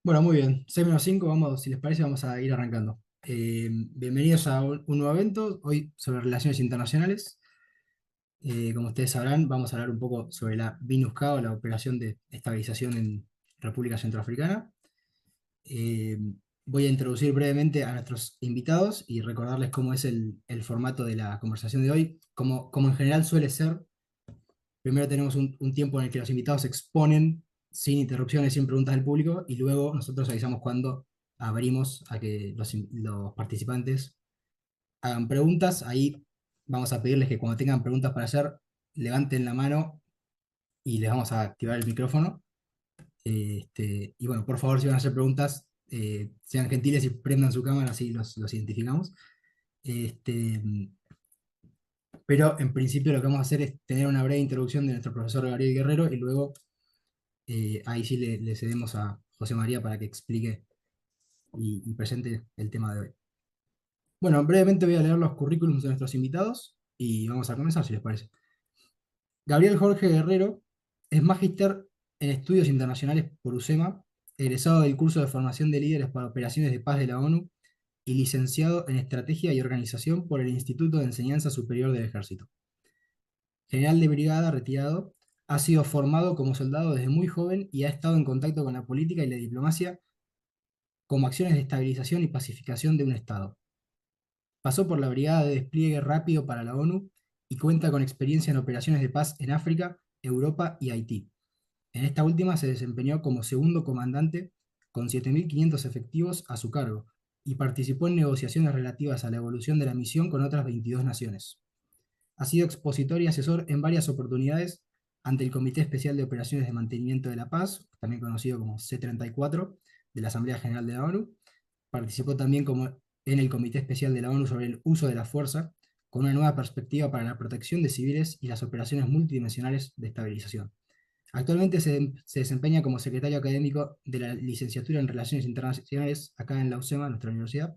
Bueno, muy bien. 6 menos 5, vamos, si les parece, vamos a ir arrancando. Bienvenidos a un nuevo evento, hoy sobre relaciones internacionales. Como ustedes sabrán, vamos a hablar un poco sobre la MINUSCA, o la Operación de Estabilización en República Centroafricana. Eh, Voy a introducir brevemente a nuestros invitados y recordarles cómo es el formato de la conversación de hoy. Como en general suele ser, primero tenemos un tiempo en el que los invitados exponen sin interrupciones, sin preguntas del público, y luego nosotros avisamos cuando abrimos a que los participantes hagan preguntas. Ahí vamos a pedirles que cuando tengan preguntas para hacer, levanten la mano y les vamos a activar el micrófono. Y bueno, por favor, si van a hacer preguntas, sean gentiles y prendan su cámara, así los identificamos. Este, pero en principio lo que vamos a hacer es tener una breve introducción de nuestro profesor Gabriel Guerrero y luego ahí sí le cedemos a José María para que explique y presente el tema de hoy. Bueno, brevemente voy a leer los currículums de nuestros invitados y vamos a comenzar, si les parece. Gabriel Jorge Guerrero es magíster en estudios internacionales por UCEMA, egresado del curso de formación de líderes para operaciones de paz de la ONU y licenciado en estrategia y organización por el Instituto de Enseñanza Superior del Ejército. General de brigada retirado, ha sido formado como soldado desde muy joven y ha estado en contacto con la política y la diplomacia como acciones de estabilización y pacificación de un Estado. Pasó por la Brigada de Despliegue Rápido para la ONU y cuenta con experiencia en operaciones de paz en África, Europa y Haití. En esta última se desempeñó como segundo comandante con 7.500 efectivos a su cargo y participó en negociaciones relativas a la evolución de la misión con otras 22 naciones. Ha sido expositor y asesor en varias oportunidades ante el Comité Especial de Operaciones de Mantenimiento de la Paz, también conocido como C34, de la Asamblea General de la ONU. Participó también en el Comité Especial de la ONU sobre el uso de la fuerza, con una nueva perspectiva para la protección de civiles y las operaciones multidimensionales de estabilización. Actualmente se desempeña como secretario académico de la licenciatura en Relaciones Internacionales acá en la UCEMA, nuestra universidad,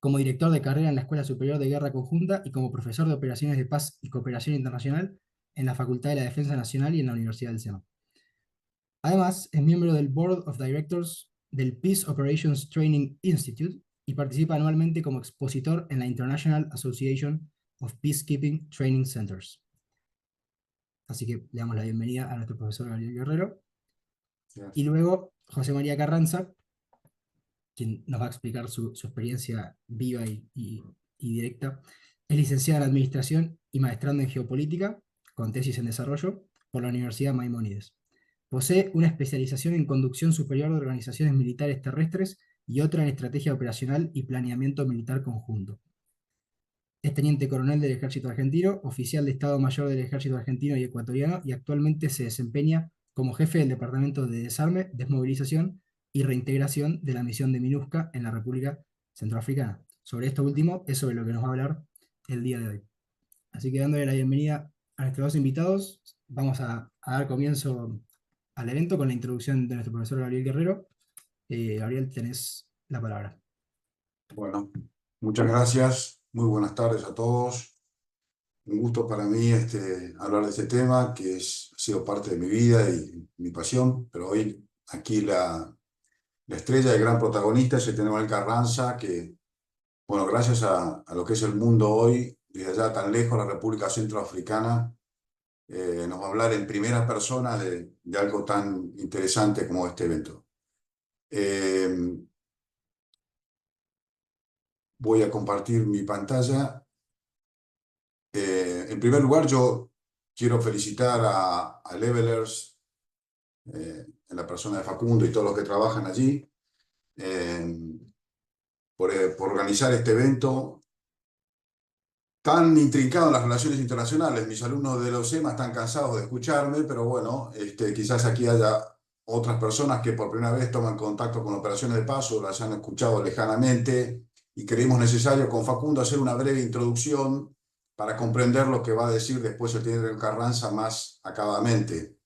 como director de carrera en la Escuela Superior de Guerra Conjunta y como profesor de Operaciones de Paz y Cooperación Internacional en la Facultad de la Defensa Nacional y en la Universidad del SEMA. Además, es miembro del Board of Directors del Peace Operations Training Institute y participa anualmente como expositor en la International Association of Peacekeeping Training Centers. Así que le damos la bienvenida a nuestro profesor Gabriel Guerrero. Y Gracias. luego José María Carranza, quien nos va a explicar su experiencia viva y directa. Es licenciada en Administración y maestrando en Geopolítica, con tesis en desarrollo, por la Universidad Maimónides. Posee una especialización en Conducción Superior de Organizaciones Militares Terrestres y otra en Estrategia Operacional y Planeamiento Militar Conjunto. Es teniente coronel del Ejército Argentino, oficial de Estado Mayor del Ejército Argentino y Ecuatoriano y actualmente se desempeña como jefe del Departamento de Desarme, Desmovilización y Reintegración de la misión de MINUSCA en la República Centroafricana. Sobre esto último es sobre lo que nos va a hablar el día de hoy. Así que dándole la bienvenida a nuestros dos invitados, vamos a dar comienzo al evento con la introducción de nuestro profesor Gabriel Guerrero. Gabriel, tenés la palabra. Bueno, muchas gracias. Muy buenas tardes a todos. Un gusto para mí hablar de este tema ha sido parte de mi vida y mi pasión, pero hoy aquí la estrella, el gran protagonista es el tenor Carranza, que, bueno, gracias a lo que es el mundo hoy, desde allá tan lejos, la República Centroafricana, nos va a hablar en primera persona de algo tan interesante como este evento. Eh, Voy a compartir mi pantalla. En primer lugar, yo quiero felicitar a Levelers, en la persona de Facundo y todos los que trabajan allí, eh, por organizar este evento tan intrincado en las relaciones internacionales. Mis alumnos de la OSEMA están cansados de escucharme, pero bueno, quizás aquí haya otras personas que por primera vez toman contacto con operaciones de paz o las han escuchado lejanamente y creemos necesario con Facundo hacer una breve introducción para comprender lo que va a decir después el teniente Carranza más acabadamente.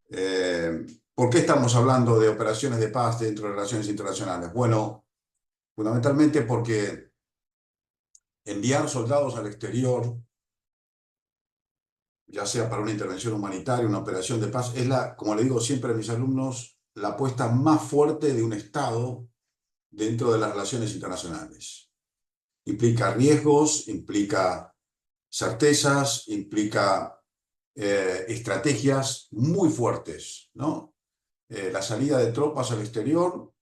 Eh, ¿Por qué estamos hablando de operaciones de paz dentro de relaciones internacionales? Bueno, fundamentalmente porque enviar soldados al exterior, ya sea para una intervención humanitaria, una operación de paz, como le digo siempre a mis alumnos, la apuesta más fuerte de un Estado dentro de las relaciones internacionales. Implica riesgos, implica certezas, implica estrategias muy fuertes, ¿no? La salida de tropas al exterior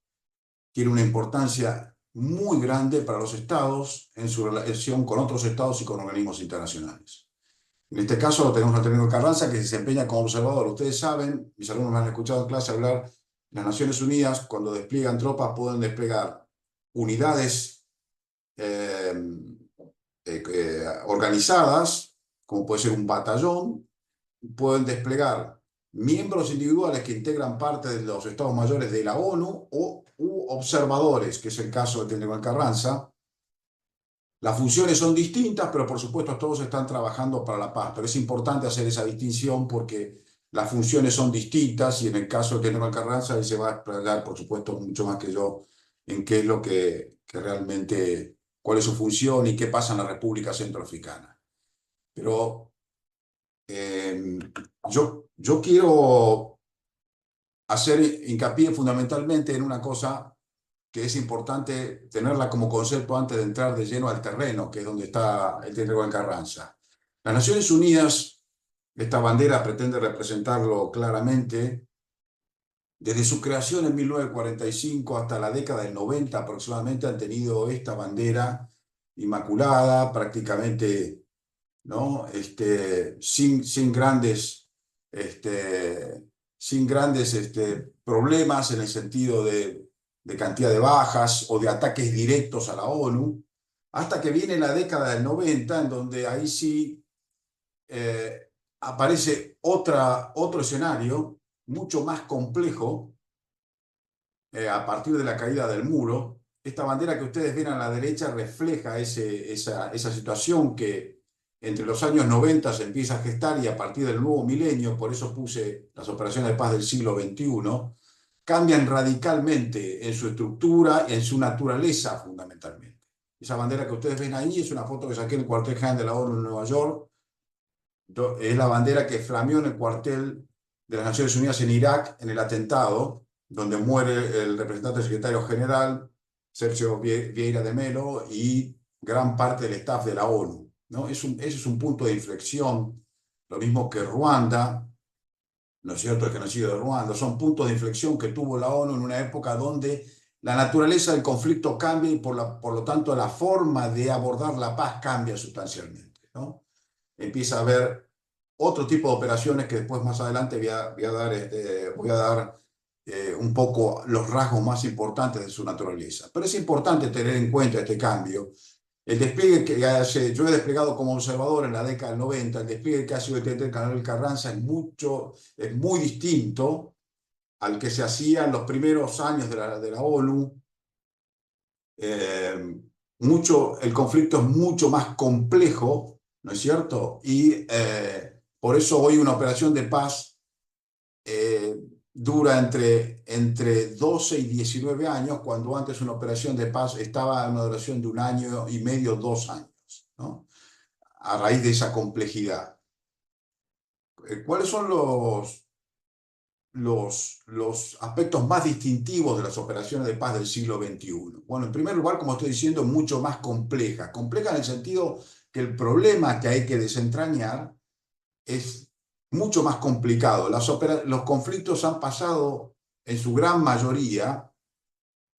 tiene una importancia muy grande para los estados en su relación con otros estados y con organismos internacionales. En este caso lo tenemos al teniente Carranza, que se desempeña como observador. Ustedes saben, mis alumnos me han escuchado en clase hablar, las Naciones Unidas, cuando despliegan tropas, pueden desplegar unidades eh, organizadas, como puede ser un batallón, pueden desplegar miembros individuales que integran parte de los estados mayores de la ONU o observadores, que es el caso del teniente Carranza. Las funciones son distintas, pero por supuesto todos están trabajando para la paz. Pero es importante hacer esa distinción porque las funciones son distintas y en el caso del general Carranza, él se va a explayar, por supuesto, mucho más que yo en qué es lo que realmente, cuál es su función y qué pasa en la República Centroafricana. Pero yo quiero hacer hincapié fundamentalmente en una cosa que es importante tenerla como concepto antes de entrar de lleno al terreno, que es donde está el teniente Carranza. Las Naciones Unidas, esta bandera pretende representarlo claramente. Desde su creación en 1945 hasta la década del 90 aproximadamente han tenido esta bandera inmaculada, prácticamente, ¿no? Sin grandes, sin grandes problemas en el sentido de cantidad de bajas o de ataques directos a la ONU, hasta que viene la década del 90, en donde ahí sí aparece otro escenario mucho más complejo a partir de la caída del muro. Esta bandera que ustedes ven a la derecha refleja esa situación que entre los años 90 se empieza a gestar y a partir del nuevo milenio, por eso puse las operaciones de paz del siglo XXI, cambian radicalmente en su estructura y en su naturaleza fundamentalmente. Esa bandera que ustedes ven ahí es una foto que saqué en el cuartel general de la ONU en Nueva York. Es la bandera que flameó en el cuartel de las Naciones Unidas en Irak en el atentado, donde muere el representante secretario general, Sergio Vieira de Mello, y gran parte del staff de la ONU, ¿no? Ese es un punto de inflexión, lo mismo que Ruanda, ¿no es cierto?, el genocidio de Ruanda, son puntos de inflexión que tuvo la ONU en una época donde la naturaleza del conflicto cambia y por lo tanto la forma de abordar la paz cambia sustancialmente, ¿no? Empieza a haber otro tipo de operaciones que después más adelante voy a dar un poco los rasgos más importantes de su naturaleza. Pero es importante tener en cuenta este cambio. El despliegue yo he desplegado como observador en la década del 90, el despliegue que ha sido el teniente coronel Carranza es muy distinto al que se hacía en los primeros años de la ONU. El conflicto es mucho más complejo, ¿no es cierto? Y por eso hoy una operación de paz dura entre 12 y 19 años, cuando antes una operación de paz estaba en una duración de 1 año y medio, 2 años, ¿no? A raíz de esa complejidad. ¿Cuáles son los aspectos más distintivos de las operaciones de paz del siglo XXI? Bueno, en primer lugar, como estoy diciendo, mucho más compleja. Compleja en el sentido que el problema que hay que desentrañar es mucho más complicado. Los conflictos han pasado en su gran mayoría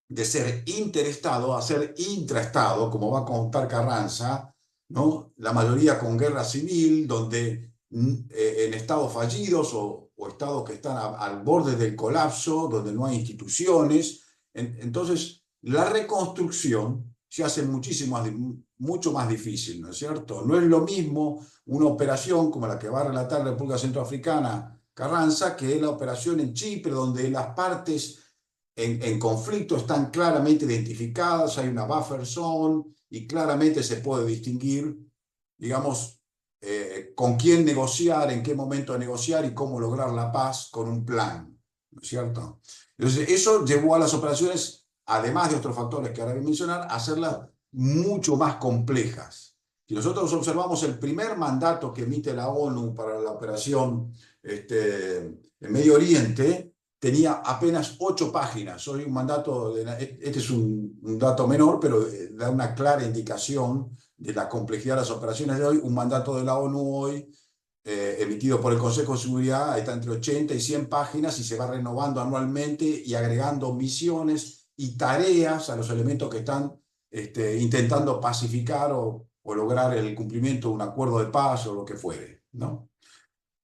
de ser interestado a ser intraestado, como va a contar Carranza, ¿no? La mayoría con guerra civil, donde en estados fallidos o estados que están al borde del colapso, donde no hay instituciones. Entonces, la reconstrucción se hace mucho más difícil, ¿no es cierto? No es lo mismo una operación como la que va a relatar la República Centroafricana Carranza, que es la operación en Chipre, donde las partes en conflicto están claramente identificadas, hay una buffer zone y claramente se puede distinguir, digamos, con quién negociar, en qué momento negociar y cómo lograr la paz con un plan, ¿no es cierto? Entonces, eso llevó a las operaciones, además de otros factores que ahora voy a mencionar, a hacerlas mucho más complejas. Si nosotros observamos el primer mandato que emite la ONU para la operación en Medio Oriente, tenía apenas 8 páginas. Hoy un mandato, este es un dato menor, pero da una clara indicación de la complejidad de las operaciones de hoy. Un mandato de la ONU hoy, emitido por el Consejo de Seguridad, está entre 80 y 100 páginas y se va renovando anualmente y agregando misiones y tareas a los elementos que están intentando pacificar o lograr el cumplimiento de un acuerdo de paz o lo que fuere, ¿no?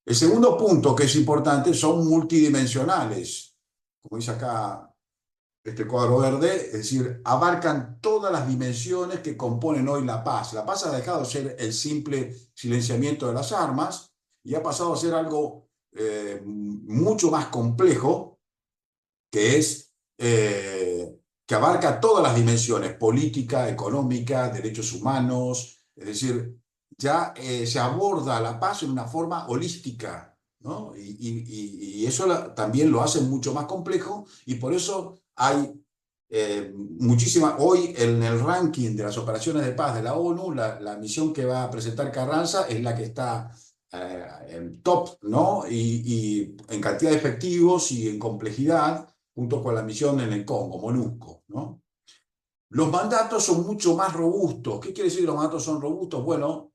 El segundo punto que es importante son multidimensionales, como dice acá este cuadro verde, es decir, abarcan todas las dimensiones que componen hoy la paz. La paz ha dejado de ser el simple silenciamiento de las armas y ha pasado a ser algo mucho más complejo, que es que abarca todas las dimensiones: política, económica, derechos humanos. Es decir, ya se aborda la paz en una forma holística, ¿no? Y eso también lo hace mucho más complejo, y por eso hay muchísima, hoy en el ranking de las operaciones de paz de la ONU, la misión que va a presentar Carranza es la que está en top, ¿no? Y en cantidad de efectivos y en complejidad, junto con la misión en el Congo, MONUSCO, ¿no? Los mandatos son mucho más robustos. ¿Qué quiere decir que los mandatos son robustos? Bueno,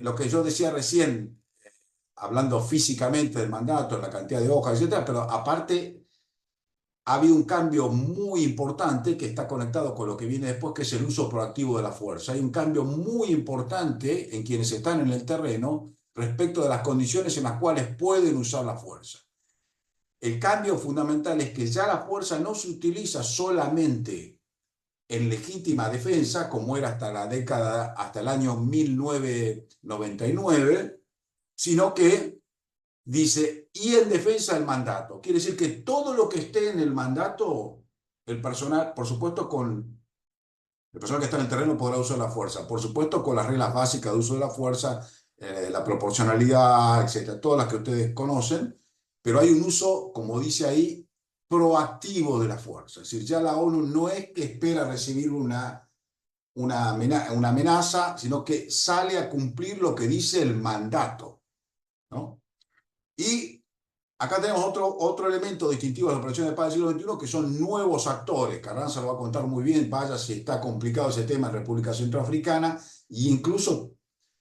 lo que yo decía recién, hablando físicamente del mandato, la cantidad de hojas, etcétera, pero aparte ha habido un cambio muy importante que está conectado con lo que viene después, que es el uso proactivo de la fuerza. Hay un cambio muy importante en quienes están en el terreno respecto de las condiciones en las cuales pueden usar la fuerza. El cambio fundamental es que ya la fuerza no se utiliza solamente en legítima defensa, como era hasta la década, hasta el año 1999, sino que dice, y en defensa del mandato. Quiere decir que todo lo que esté en el mandato, el personal, por supuesto, el personal que está en el terreno podrá usar la fuerza, por supuesto, con las reglas básicas de uso de la fuerza, la proporcionalidad, etcétera, todas las que ustedes conocen, pero hay un uso, como dice ahí, proactivo de la fuerza. Es decir, ya la ONU no es que espera recibir una amenaza, sino que sale a cumplir lo que dice el mandato, ¿no? Y acá tenemos otro elemento distintivo de las operaciones de paz del siglo XXI, que son nuevos actores. Carranza lo va a contar muy bien, vaya si está complicado ese tema en República Centroafricana, e incluso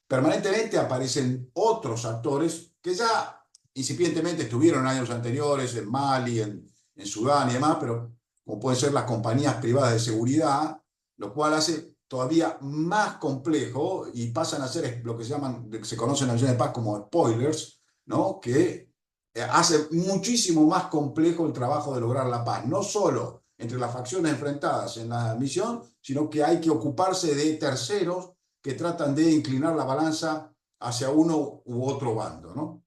permanentemente aparecen otros actores que ya incipientemente estuvieron en años anteriores, en Mali, en Sudán y demás, pero como pueden ser las compañías privadas de seguridad, lo cual hace todavía más complejo y pasan a ser lo que se conocen en las naciones de paz como spoilers, ¿no? Que hace muchísimo más complejo el trabajo de lograr la paz, no solo entre las facciones enfrentadas en la misión, sino que hay que ocuparse de terceros que tratan de inclinar la balanza hacia uno u otro bando, ¿no?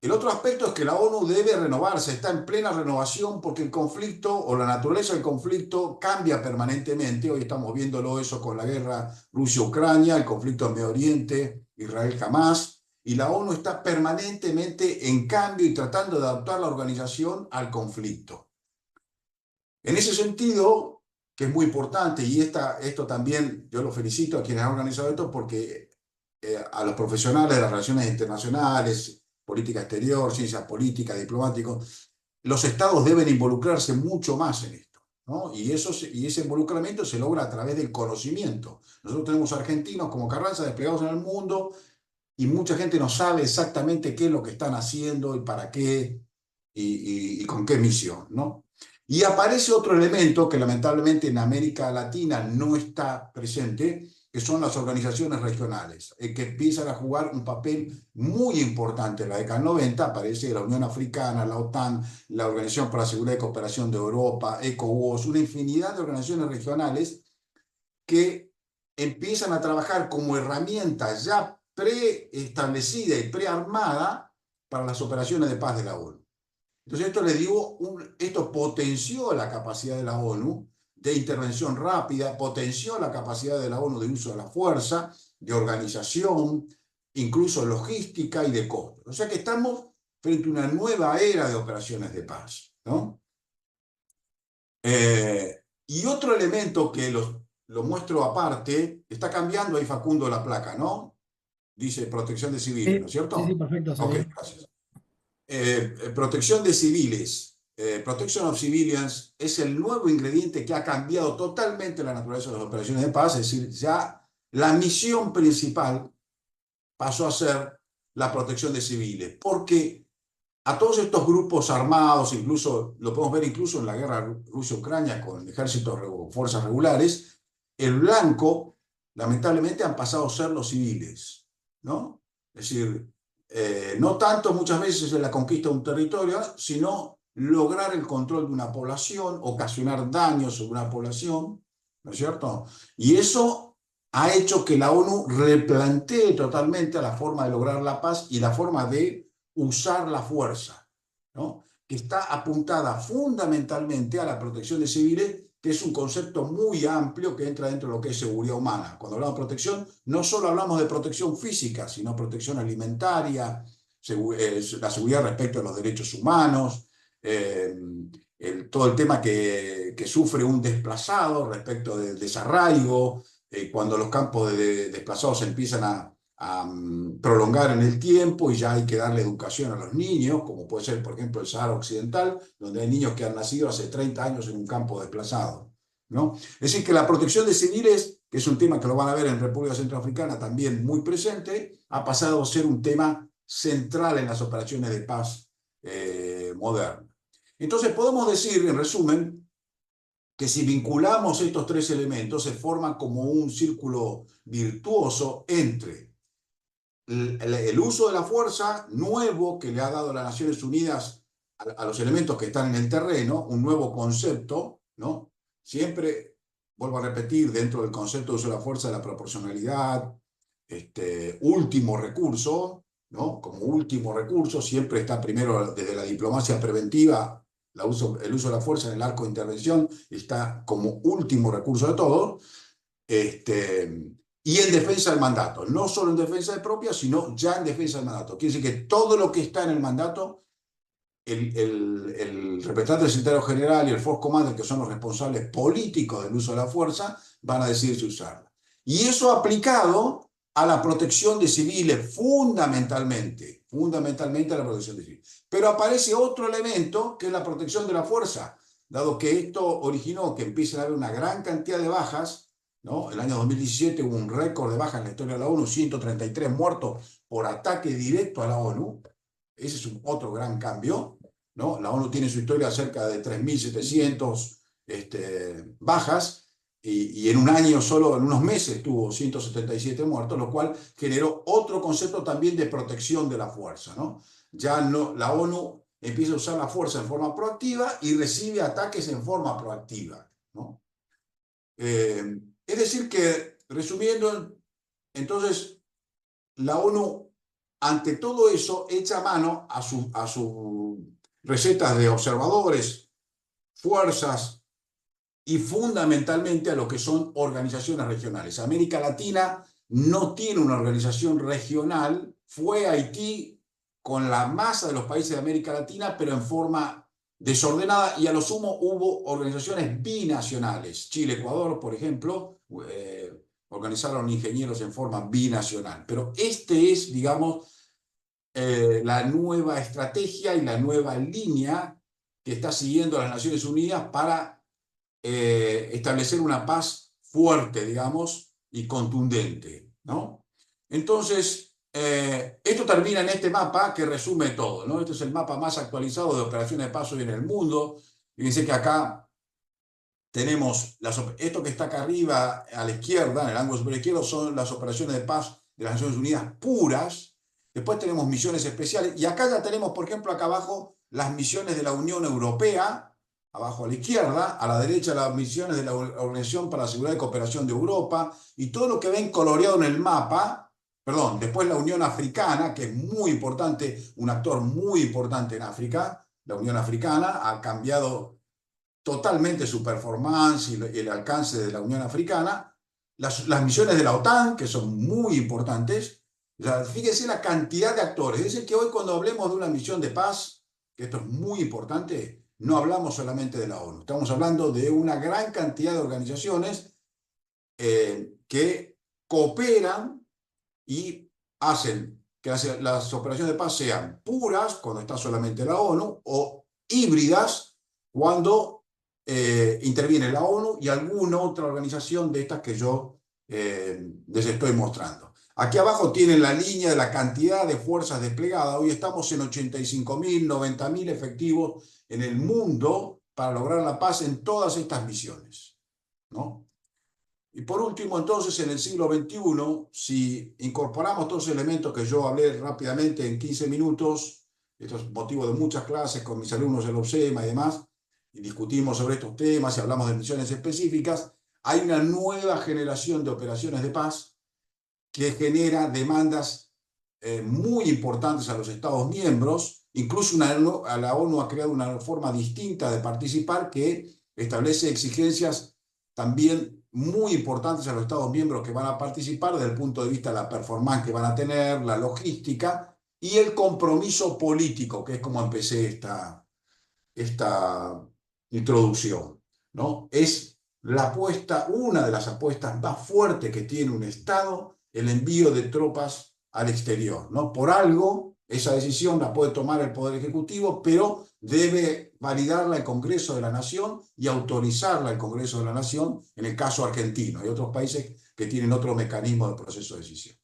El otro aspecto es que la ONU debe renovarse, está en plena renovación, porque el conflicto o la naturaleza del conflicto cambia permanentemente. Hoy estamos viéndolo eso con la guerra Rusia-Ucrania, el conflicto en Medio Oriente, Israel-Hamás, y la ONU está permanentemente en cambio y tratando de adaptar la organización al conflicto. En ese sentido, que es muy importante, y esto también yo lo felicito a quienes han organizado esto, porque a los profesionales de las relaciones internacionales, política exterior, ciencias políticas, diplomáticos, los estados deben involucrarse mucho más en esto, ¿no? Y ese involucramiento se logra a través del conocimiento. Nosotros tenemos argentinos como Carranza desplegados en el mundo, y mucha gente no sabe exactamente qué es lo que están haciendo y para qué y con qué misión, ¿no? Y aparece otro elemento que lamentablemente en América Latina no está presente, que son las organizaciones regionales, que empiezan a jugar un papel muy importante. En la década del 90 aparece la Unión Africana, la OTAN, la Organización para la Seguridad y Cooperación de Europa, ECOWAS, una infinidad de organizaciones regionales que empiezan a trabajar como herramienta ya preestablecida y prearmada para las operaciones de paz de la ONU. Entonces esto potenció la capacidad de la ONU de intervención rápida, potenció la capacidad de la ONU de uso de la fuerza, de organización, incluso logística y de costos. O sea que estamos frente a una nueva era de operaciones de paz, ¿no? Y otro elemento que lo muestro aparte, está cambiando ahí Facundo la placa, ¿no? Dice protección de civiles, ¿no es Sí, sí, cierto? perfecto, Ok, Sabiel. gracias. protección de civiles, protection of civilians, es el nuevo ingrediente que ha cambiado totalmente la naturaleza de las operaciones de paz. Es decir, ya la misión principal pasó a ser la protección de civiles, porque a todos estos grupos armados, incluso lo podemos ver incluso en la guerra Rusia-Ucrania con ejércitos o fuerzas regulares, el blanco, lamentablemente, han pasado a ser los civiles, ¿no? Es decir, no tanto muchas veces en la conquista de un territorio, sino lograr el control de una población, ocasionar daños sobre una población, ¿no es cierto? Y eso ha hecho que la ONU replantee totalmente la forma de lograr la paz y la forma de usar la fuerza, ¿no? Que está apuntada fundamentalmente a la protección de civiles, que es un concepto muy amplio que entra dentro de lo que es seguridad humana. Cuando hablamos de protección, no solo hablamos de protección física, sino protección alimentaria, la seguridad respecto a los derechos humanos, todo el tema que sufre un desplazado respecto del desarraigo, cuando los campos de desplazados empiezan a prolongar en el tiempo y ya hay que darle educación a los niños, como puede ser, por ejemplo, el Sahara Occidental, donde hay niños que han nacido hace 30 años en un campo desplazado, ¿no? Es decir, que la protección de civiles, que es un tema que lo van a ver en República Centroafricana también muy presente, ha pasado a ser un tema central en las operaciones de paz modernas. Entonces, podemos decir, en resumen, que si vinculamos estos tres elementos, se forma como un círculo virtuoso entre el uso de la fuerza nuevo que le ha dado las Naciones Unidas a los elementos que están en el terreno, un nuevo concepto, ¿no? Siempre, vuelvo a repetir, dentro del concepto de uso de la fuerza, de la proporcionalidad, último recurso, ¿no? Como último recurso, siempre está primero desde la diplomacia preventiva, el uso de la fuerza en el arco de intervención está como último recurso de todo. Y en defensa del mandato, no solo en defensa de propia, sino ya en defensa del mandato. Quiere decir que todo lo que está en el mandato, el representante del secretario general y el Force Commander, que son los responsables políticos del uso de la fuerza, van a decidir si usarla. Y eso aplicado a la protección de civiles, fundamentalmente a la protección de civiles. Pero aparece otro elemento, que es la protección de la fuerza, dado que esto originó que empiecen a haber una gran cantidad de bajas, ¿no? El año 2017 hubo un récord de bajas en la historia de la ONU, 133 muertos por ataque directo a la ONU. Ese es otro gran cambio, ¿no? La ONU tiene en su historia cerca de 3.700 bajas y en un año solo, en unos meses, tuvo 177 muertos, lo cual generó otro concepto también de protección de la fuerza, ¿no? Ya no, la ONU empieza a usar la fuerza en forma proactiva y recibe ataques en forma proactiva, ¿no? Es decir que, resumiendo, entonces, la ONU, ante todo eso, echa mano a sus recetas de observadores, fuerzas y fundamentalmente a lo que son organizaciones regionales. América Latina no tiene una organización regional, fue Haití con la masa de los países de América Latina, pero en forma desordenada, y a lo sumo hubo organizaciones binacionales. Chile, Ecuador, por ejemplo, organizaron ingenieros en forma binacional. Pero es, digamos, la nueva estrategia y la nueva línea que está siguiendo las Naciones Unidas para establecer una paz fuerte, digamos, y contundente, ¿no? Entonces, esto termina en este mapa que resume todo, ¿no? Este es el mapa más actualizado de operaciones de paz hoy en el mundo. Fíjense que acá tenemos esto que está acá arriba a la izquierda, en el ángulo superior izquierdo, son las operaciones de paz de las Naciones Unidas puras. Después tenemos misiones especiales. Y acá ya tenemos, por ejemplo, acá abajo, las misiones de la Unión Europea, abajo a la izquierda, a la derecha las misiones de la Organización para la Seguridad y Cooperación de Europa, y todo lo que ven coloreado en el mapa, perdón, después la Unión Africana, que es muy importante, un actor muy importante en África. La Unión Africana ha cambiado totalmente su performance y el alcance de la Unión Africana, las misiones de la OTAN, que son muy importantes. O sea, fíjense la cantidad de actores. Es decir, que hoy cuando hablemos de una misión de paz, que esto es muy importante, no hablamos solamente de la ONU, estamos hablando de una gran cantidad de organizaciones que cooperan y hacen que las operaciones de paz sean puras, cuando está solamente la ONU, o híbridas, cuando interviene la ONU y alguna otra organización de estas que yo les estoy mostrando. Aquí abajo tienen la línea de la cantidad de fuerzas desplegadas. Hoy estamos en 85.000, 90.000 efectivos en el mundo para lograr la paz en todas estas misiones, ¿no? Y por último, entonces, en el siglo XXI, si incorporamos todos los elementos que yo hablé rápidamente en 15 minutos, esto es motivo de muchas clases con mis alumnos del OBSEMA y demás, y discutimos sobre estos temas y hablamos de misiones específicas, hay una nueva generación de operaciones de paz que genera demandas muy importantes a los Estados miembros. Incluso a la ONU ha creado una forma distinta de participar que establece exigencias también muy importantes a los Estados miembros que van a participar desde el punto de vista de la performance que van a tener, la logística y el compromiso político, que es como empecé esta introducción, ¿no? Es la apuesta, una de las apuestas más fuertes que tiene un Estado, el envío de tropas al exterior, ¿no? Por algo, esa decisión la puede tomar el Poder Ejecutivo, pero debe validarla el Congreso de la Nación y autorizarla el Congreso de la Nación, en el caso argentino y otros países que tienen otro mecanismo de proceso de decisión.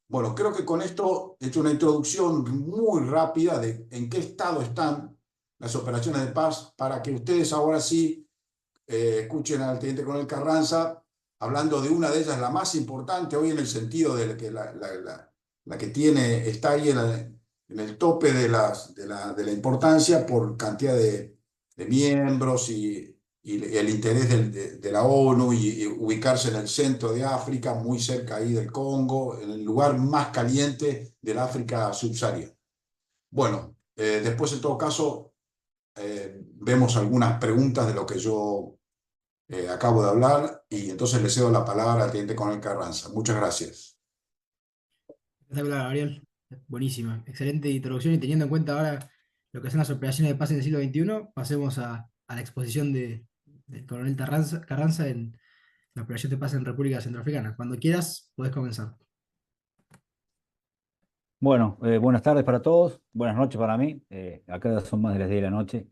Bueno, creo que con esto he hecho una introducción muy rápida de en qué estado están las operaciones de paz para que ustedes ahora sí escuchen al teniente coronel Carranza hablando de una de ellas, la más importante hoy en el sentido de que la que tiene, está ahí en el tope de la importancia por cantidad de miembros y el interés de la ONU y ubicarse en el centro de África, muy cerca ahí del Congo, en el lugar más caliente del África subsahariana. Bueno, después en todo caso vemos algunas preguntas de lo que yo acabo de hablar y entonces le cedo la palabra al teniente coronel Carranza. Muchas gracias. Espectacular, Gabriel. Buenísima. Excelente introducción y teniendo en cuenta ahora lo que son las operaciones de paz en el siglo XXI, pasemos a la exposición del coronel Carranza en la operación de paz en República Centroafricana. Cuando quieras, puedes comenzar. Bueno, buenas tardes para todos, buenas noches para mí. Acá son más de las 10 de la noche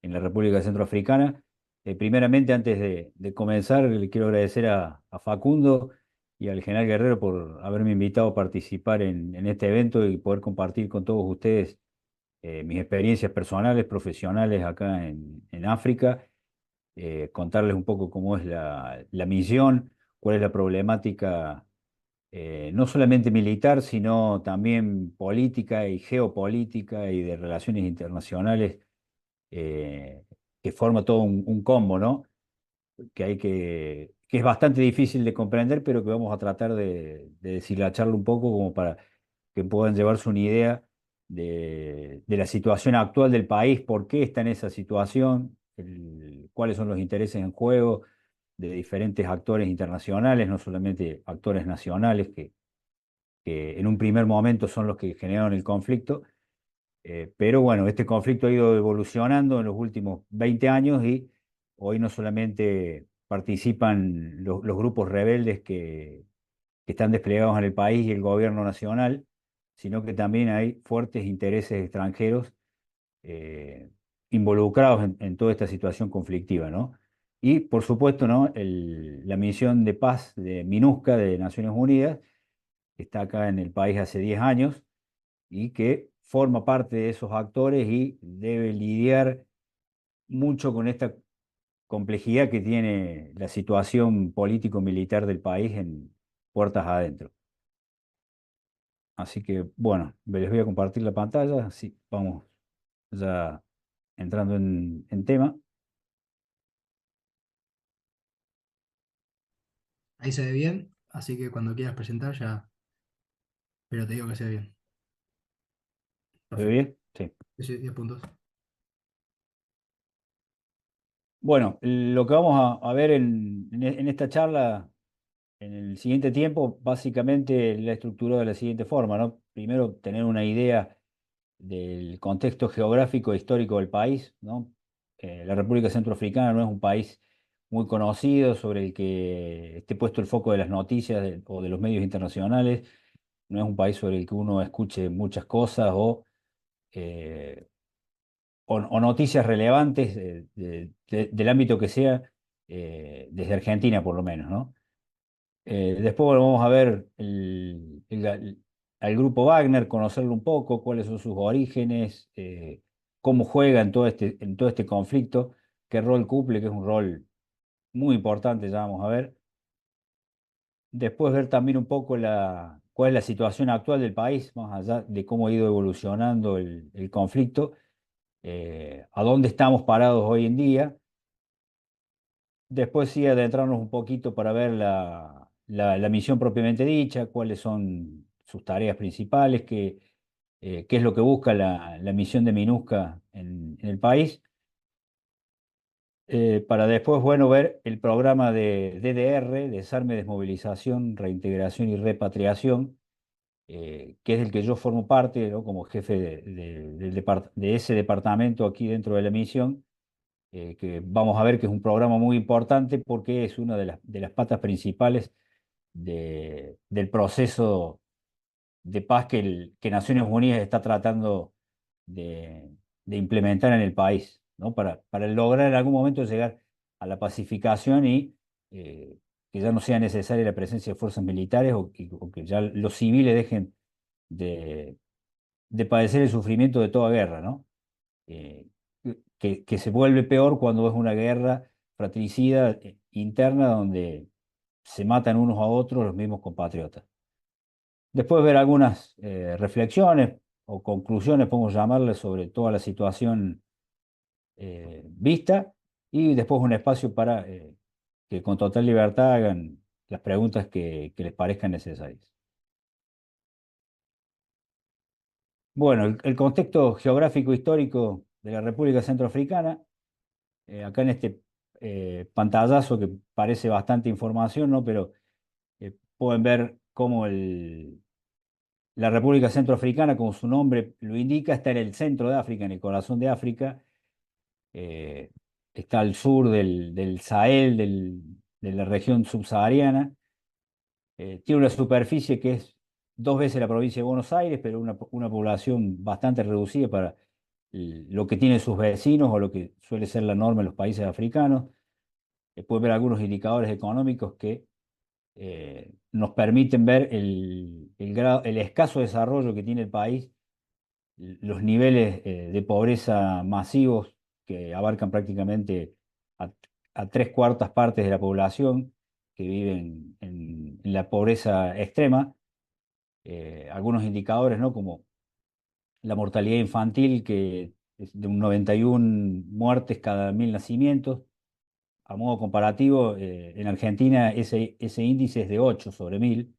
en la República Centroafricana. Primeramente, antes de comenzar, le quiero agradecer a Facundo y al general Guerrero por haberme invitado a participar en este evento y poder compartir con todos ustedes mis experiencias personales, profesionales acá en África, contarles un poco cómo es la misión, cuál es la problemática no solamente militar, sino también política y geopolítica y de relaciones internacionales, eh, que forma todo un combo, ¿no? Que es bastante difícil de comprender, pero que vamos a tratar de deshilacharlo un poco como para que puedan llevarse una idea de la situación actual del país, por qué está en esa situación, cuáles son los intereses en juego de diferentes actores internacionales, no solamente actores nacionales que en un primer momento son los que generaron el conflicto, pero bueno, este conflicto ha ido evolucionando en los últimos 20 años y hoy no solamente participan los grupos rebeldes que están desplegados en el país y el gobierno nacional, sino que también hay fuertes intereses extranjeros eh, involucrados en toda esta situación conflictiva, ¿no? Y por supuesto, ¿no? La misión de paz de MINUSCA de Naciones Unidas que está acá en el país hace 10 años y que forma parte de esos actores y debe lidiar mucho con esta complejidad que tiene la situación político-militar del país en puertas adentro. Así que, bueno, les voy a compartir la pantalla, así vamos ya entrando en tema. Ahí se ve bien, así que cuando quieras presentar ya, pero te digo que se ve bien. ¿Se ve Perfecto. bien? Sí. Sí, 10 puntos. Bueno, lo que vamos a ver en esta charla en el siguiente tiempo, básicamente la estructura de la siguiente forma, ¿no? Primero, tener una idea del contexto geográfico e histórico del país, ¿no? La República Centroafricana no es un país muy conocido sobre el que esté puesto el foco de las noticias o de los medios internacionales. no es un país sobre el que uno escuche muchas cosas eh, o noticias relevantes del ámbito que sea, desde Argentina por lo menos, ¿no? Después bueno, vamos a ver al grupo Wagner, conocerlo un poco, cuáles son sus orígenes, cómo juega en todo este conflicto, qué rol cumple, que es un rol muy importante, ya vamos a ver. Después ver también un poco cuál es la situación actual del país, más allá de cómo ha ido evolucionando el conflicto, a dónde estamos parados hoy en día. Después sí adentrarnos un poquito para ver la misión propiamente dicha, cuáles son sus tareas principales, qué es lo que busca la misión de MINUSCA en el país, para después, bueno, ver el programa de DDR, Desarme, Desmovilización, Reintegración y Repatriación, que es del que yo formo parte, ¿no? Como jefe de ese departamento aquí dentro de la misión, que vamos a ver que es un programa muy importante porque es una de las patas principales del proceso de paz que Naciones Unidas está tratando de, de implementar en el país, ¿no? Para lograr en algún momento llegar a la pacificación y que ya no sea necesaria la presencia de fuerzas militares o que ya los civiles dejen de, de padecer el sufrimiento de toda guerra, ¿no? Eh, que se vuelve peor cuando es una guerra fratricida interna donde se matan unos a otros los mismos compatriotas. Después ver algunas reflexiones o conclusiones, podemos llamarles, sobre toda la situación vista, y después un espacio para que con total libertad hagan las preguntas que les parezcan necesarias. Bueno, el contexto geográfico histórico de la República Centroafricana, acá en este pantallazo que parece bastante información, ¿no? Pero pueden ver cómo la República Centroafricana, como su nombre lo indica, está en el centro de África, en el corazón de África. eh, Está al sur del Sahel, de la región subsahariana. Tiene una superficie que es 2 veces la provincia de Buenos Aires, pero una población bastante reducida para lo que tienen sus vecinos o lo que suele ser la norma en los países africanos. Puede ver algunos indicadores económicos que nos permiten ver el escaso desarrollo que tiene el país, los niveles de pobreza masivos que abarcan prácticamente a, a 3/4 partes de la población que viven en la pobreza extrema. Algunos indicadores, ¿no? Como la mortalidad infantil, que es de un 91 muertes cada 1000 nacimientos. A modo comparativo, en Argentina ese índice es de 8 sobre 1000.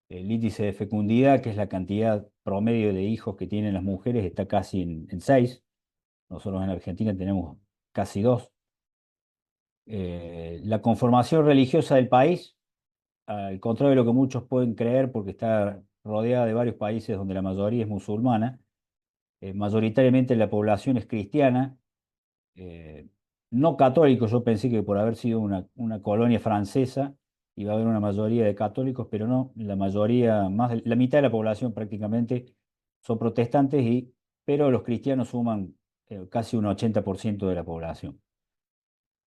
El índice de fecundidad, que es la cantidad promedio de hijos que tienen las mujeres, está casi en 6. Nosotros en Argentina tenemos casi 2. La conformación religiosa del país, al contrario de lo que muchos pueden creer, porque está rodeada de varios países donde la mayoría es musulmana, mayoritariamente la población es cristiana, eh, no católicos. Yo pensé que por haber sido una colonia francesa iba a haber una mayoría de católicos, pero no, la mayoría, la mitad de la población prácticamente son protestantes, pero los cristianos suman casi un 80% de la población.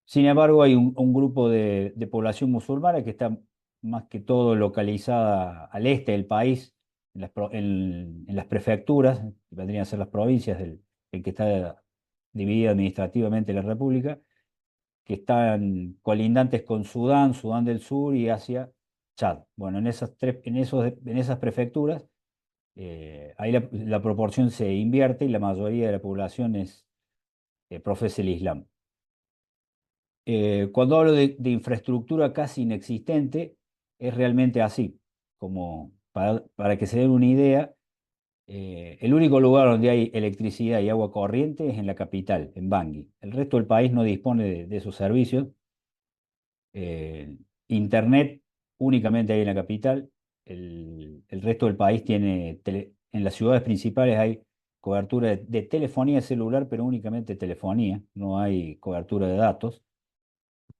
Sin embargo, hay un grupo de población musulmana que está más que todo localizada al este del país, en las prefecturas, que vendrían a ser las provincias en que está dividida administrativamente la República, que están colindantes con Sudán, Sudán del Sur y hacia Chad. Bueno, en esas prefecturas, ahí la proporción se invierte y la mayoría de la población profesa el Islam. Cuando hablo de infraestructura casi inexistente, es realmente así. Como para que se den una idea, el único lugar donde hay electricidad y agua corriente es en la capital, en Bangui. El resto del país no dispone de esos servicios. Eh, Internet únicamente hay en la capital. El resto del país en las ciudades principales hay cobertura de telefonía celular, pero únicamente telefonía, no hay cobertura de datos.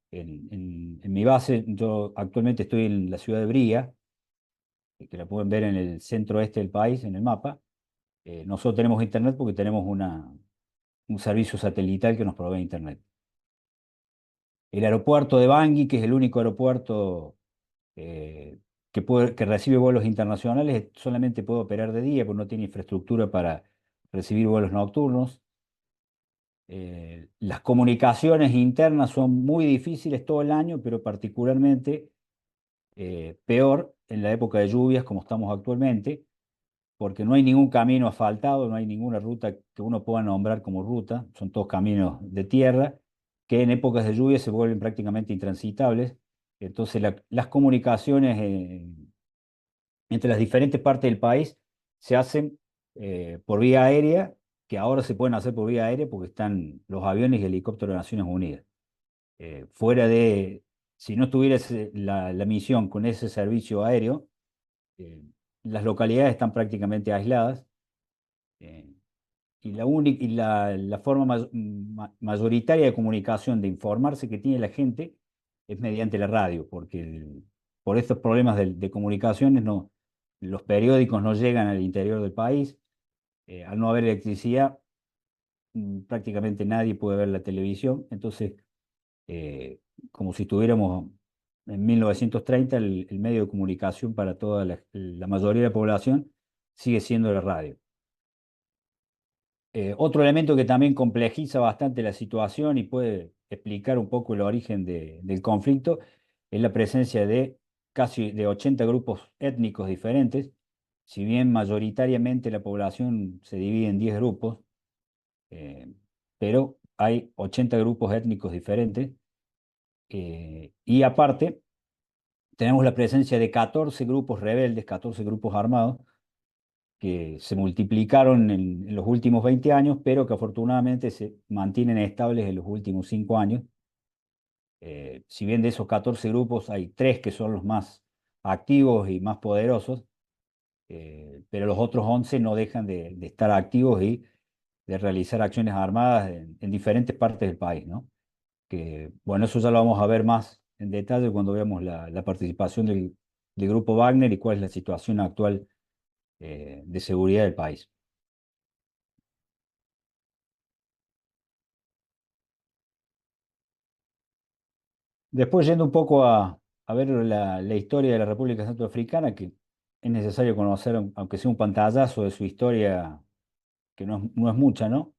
En mi base, yo actualmente estoy en la ciudad de Bría, que la pueden ver en el centro este del país, en el mapa. Nosotros tenemos internet porque tenemos un servicio satelital que nos provee internet. El aeropuerto de Bangui, que es el único aeropuerto eh, que recibe vuelos internacionales, solamente puede operar de día porque no tiene infraestructura para recibir vuelos nocturnos. Las comunicaciones internas son muy difíciles todo el año, pero particularmente peor en la época de lluvias como estamos actualmente, porque no hay ningún camino asfaltado, no hay ninguna ruta que uno pueda nombrar como ruta, son todos caminos de tierra que en épocas de lluvia se vuelven prácticamente intransitables. Entonces las comunicaciones entre las diferentes partes del país se hacen por vía aérea, que ahora se pueden hacer por vía aérea porque están los aviones y helicópteros de Naciones Unidas. Fuera de, si no tuviera la misión con ese servicio aéreo, eh, las localidades están prácticamente aisladas. eh, la forma mayoritaria de comunicación, de informarse que tiene la gente, es mediante la radio, porque por estos problemas de comunicaciones los periódicos no llegan al interior del país. Al no haber electricidad, prácticamente nadie puede ver la televisión. Entonces, eh, como si estuviéramos en 1930, el medio de comunicación para toda la mayoría de la población sigue siendo la radio. Otro elemento que también complejiza bastante la situación y puede explicar un poco el origen del conflicto es la presencia de casi de 80 grupos étnicos diferentes. Si bien mayoritariamente la población se divide en 10 grupos, eh, pero hay 80 grupos étnicos diferentes. Y aparte, tenemos la presencia de 14 grupos rebeldes, 14 grupos armados, que se multiplicaron en los últimos 20 años, pero que afortunadamente se mantienen estables en los últimos 5 años. Si bien de esos 14 grupos hay 3 que son los más activos y más poderosos, pero los otros 11 no dejan de estar activos y de realizar acciones armadas en diferentes partes del país, ¿no? Que, bueno, eso ya lo vamos a ver más en detalle cuando veamos la participación del grupo Wagner y cuál es la situación actual de seguridad del país. Después, yendo un poco a ver la historia de la República Centroafricana, que es necesario conocer, aunque sea un pantallazo de su historia, que no es mucha, ¿no?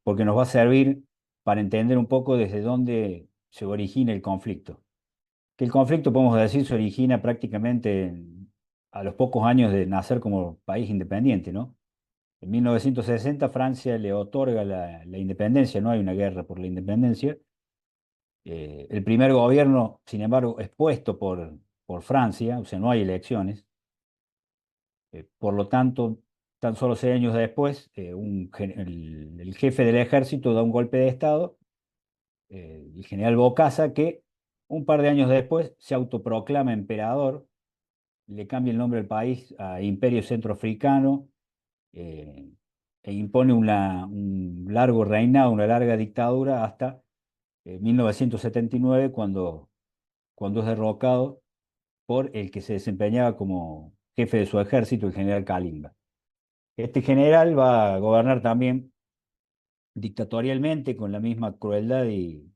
Porque nos va a servir para entender un poco desde dónde se origina el conflicto. Que el conflicto, podemos decir, se origina prácticamente a los pocos años de nacer como país independiente, ¿no? En 1960 Francia le otorga la independencia, no hay una guerra por la independencia. El primer gobierno, sin embargo, es puesto por Francia, o sea, no hay elecciones. Por lo tanto, tan solo 6 años después, el jefe del ejército da un golpe de Estado, el general Bokassa, que un par de años después se autoproclama emperador, le cambia el nombre del país a Imperio Centroafricano, eh, e impone un largo reinado, una larga dictadura hasta 1979, cuando es derrocado por el que se desempeñaba como jefe de su ejército, el general Kalimba. Este general va a gobernar también dictatorialmente, con la misma crueldad y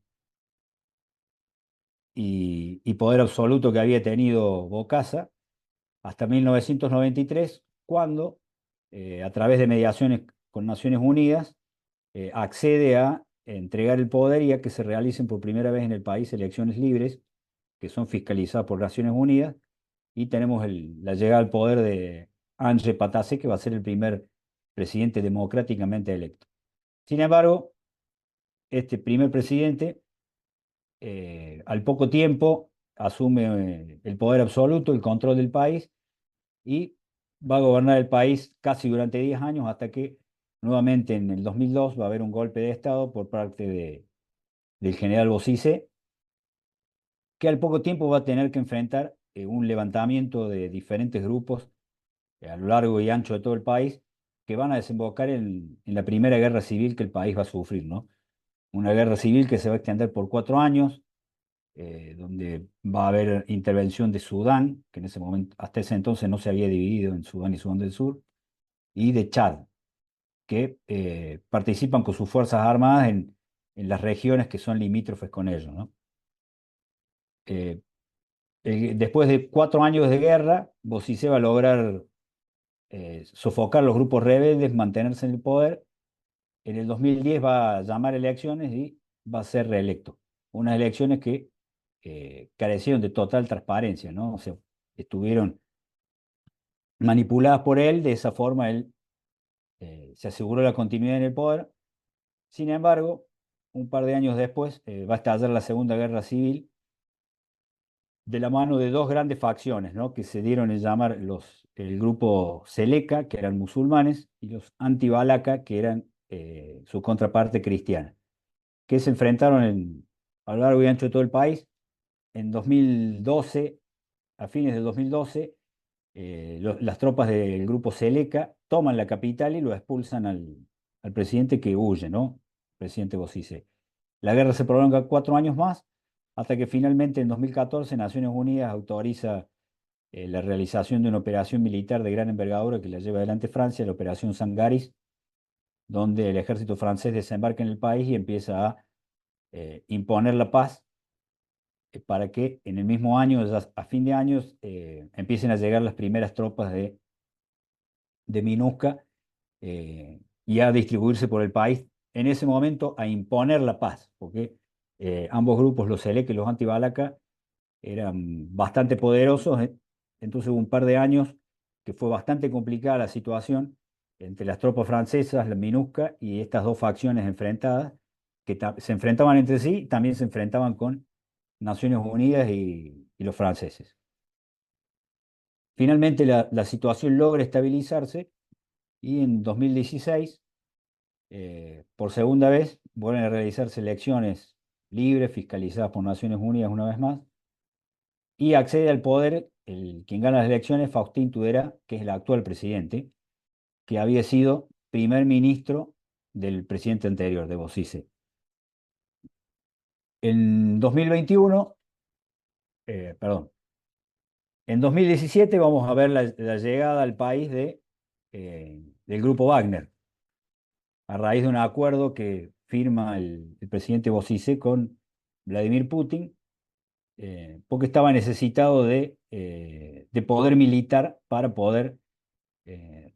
poder absoluto que había tenido Bokassa, hasta 1993, cuando, a través de mediaciones con Naciones Unidas, accede a entregar el poder y a que se realicen por primera vez en el país elecciones libres, que son fiscalizadas por Naciones Unidas, y tenemos la llegada al poder de Ange Patasse, que va a ser el primer presidente democráticamente electo. Sin embargo, este primer presidente, al poco tiempo, asume el poder absoluto, el control del país, y va a gobernar el país casi durante 10 años hasta que nuevamente en el 2002 va a haber un golpe de Estado por parte del general Bozizé, que al poco tiempo va a tener que enfrentar un levantamiento de diferentes grupos a lo largo y ancho de todo el país, que van a desembocar en la primera guerra civil que el país va a sufrir, ¿no? Una guerra civil que se va a extender por 4 años, donde va a haber intervención de Sudán, que en ese momento, hasta ese entonces no se había dividido en Sudán y Sudán del Sur, y de Chad, que participan con sus fuerzas armadas en las regiones que son limítrofes con ellos, ¿no? Eh, Después de 4 años de guerra, Bozizé va a lograr sofocar los grupos rebeldes, mantenerse en el poder. En el 2010 va a llamar elecciones y va a ser reelecto. Unas elecciones que carecieron de total transparencia, ¿no? O sea, estuvieron manipuladas por él, de esa forma él se aseguró la continuidad en el poder. Sin embargo, un par de años después va a estallar la Segunda Guerra Civil de la mano de dos grandes facciones, ¿no? Que se dieron en llamar el grupo Seleka, que eran musulmanes, y los anti-Balaka, que eran su contraparte cristiana, que se enfrentaron a lo largo y ancho de todo el país. En 2012, a fines de 2012, las tropas del grupo Seleka toman la capital y lo expulsan al presidente, que huye, ¿no? Presidente Bozizé. La guerra se prolonga 4 años más, hasta que finalmente en 2014 Naciones Unidas autoriza la realización de una operación militar de gran envergadura que la lleva adelante Francia, la Operación Sangaris, donde el ejército francés desembarca en el país y empieza a imponer la paz, para que en el mismo año, ya a fin de años, empiecen a llegar las primeras tropas de MINUSCA, y a distribuirse por el país, en ese momento a imponer la paz, porque ambos grupos, los Selek y los anti-Balaka, eran bastante poderosos. Entonces hubo un par de años que fue bastante complicada la situación entre las tropas francesas, la MINUSCA, y estas dos facciones enfrentadas, que se enfrentaban entre sí, también se enfrentaban con Naciones Unidas y los franceses. Finalmente la situación logra estabilizarse y en 2016, por segunda vez, vuelven a realizarse elecciones libres, fiscalizadas por Naciones Unidas una vez más, y accede al poder quien gana las elecciones, Faustin Tudela, que es el actual presidente, que había sido primer ministro del presidente anterior, de Bozizé. En 2021, perdón, en 2017 vamos a ver la llegada al país del grupo Wagner, a raíz de un acuerdo que firma el presidente Bozizé con Vladimir Putin, porque estaba necesitado de poder militar para poder eh,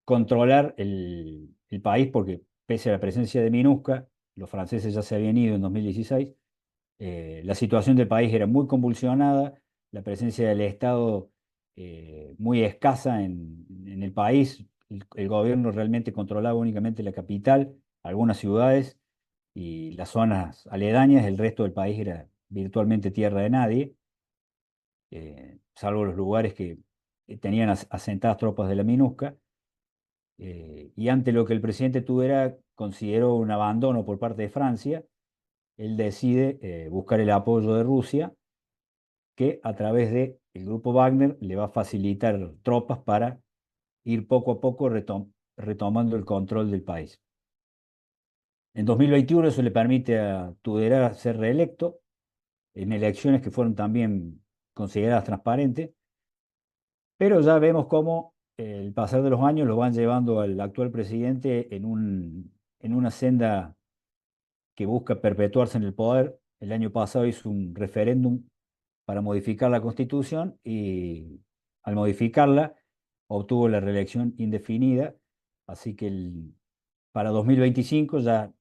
controlar el país, porque pese a la presencia de MINUSCA, los franceses ya se habían ido en 2016, la situación del país era muy convulsionada, la presencia del Estado muy escasa en el país. El gobierno realmente controlaba únicamente la capital, algunas ciudades y las zonas aledañas. El resto del país era virtualmente tierra de nadie, salvo los lugares que tenían asentadas tropas de la MINUSCA. Y ante lo que el presidente Tudela consideró un abandono por parte de Francia, él decide buscar el apoyo de Rusia, que a través del grupo Wagner le va a facilitar tropas para ir poco a poco retomando el control del país. En 2021 eso le permite a Tudela ser reelecto en elecciones que fueron también consideradas transparentes, pero ya vemos cómo el pasar de los años lo van llevando al actual presidente en una senda que busca perpetuarse en el poder. El año pasado hizo un referéndum para modificar la Constitución y al modificarla obtuvo la reelección indefinida, así que para 2025 ya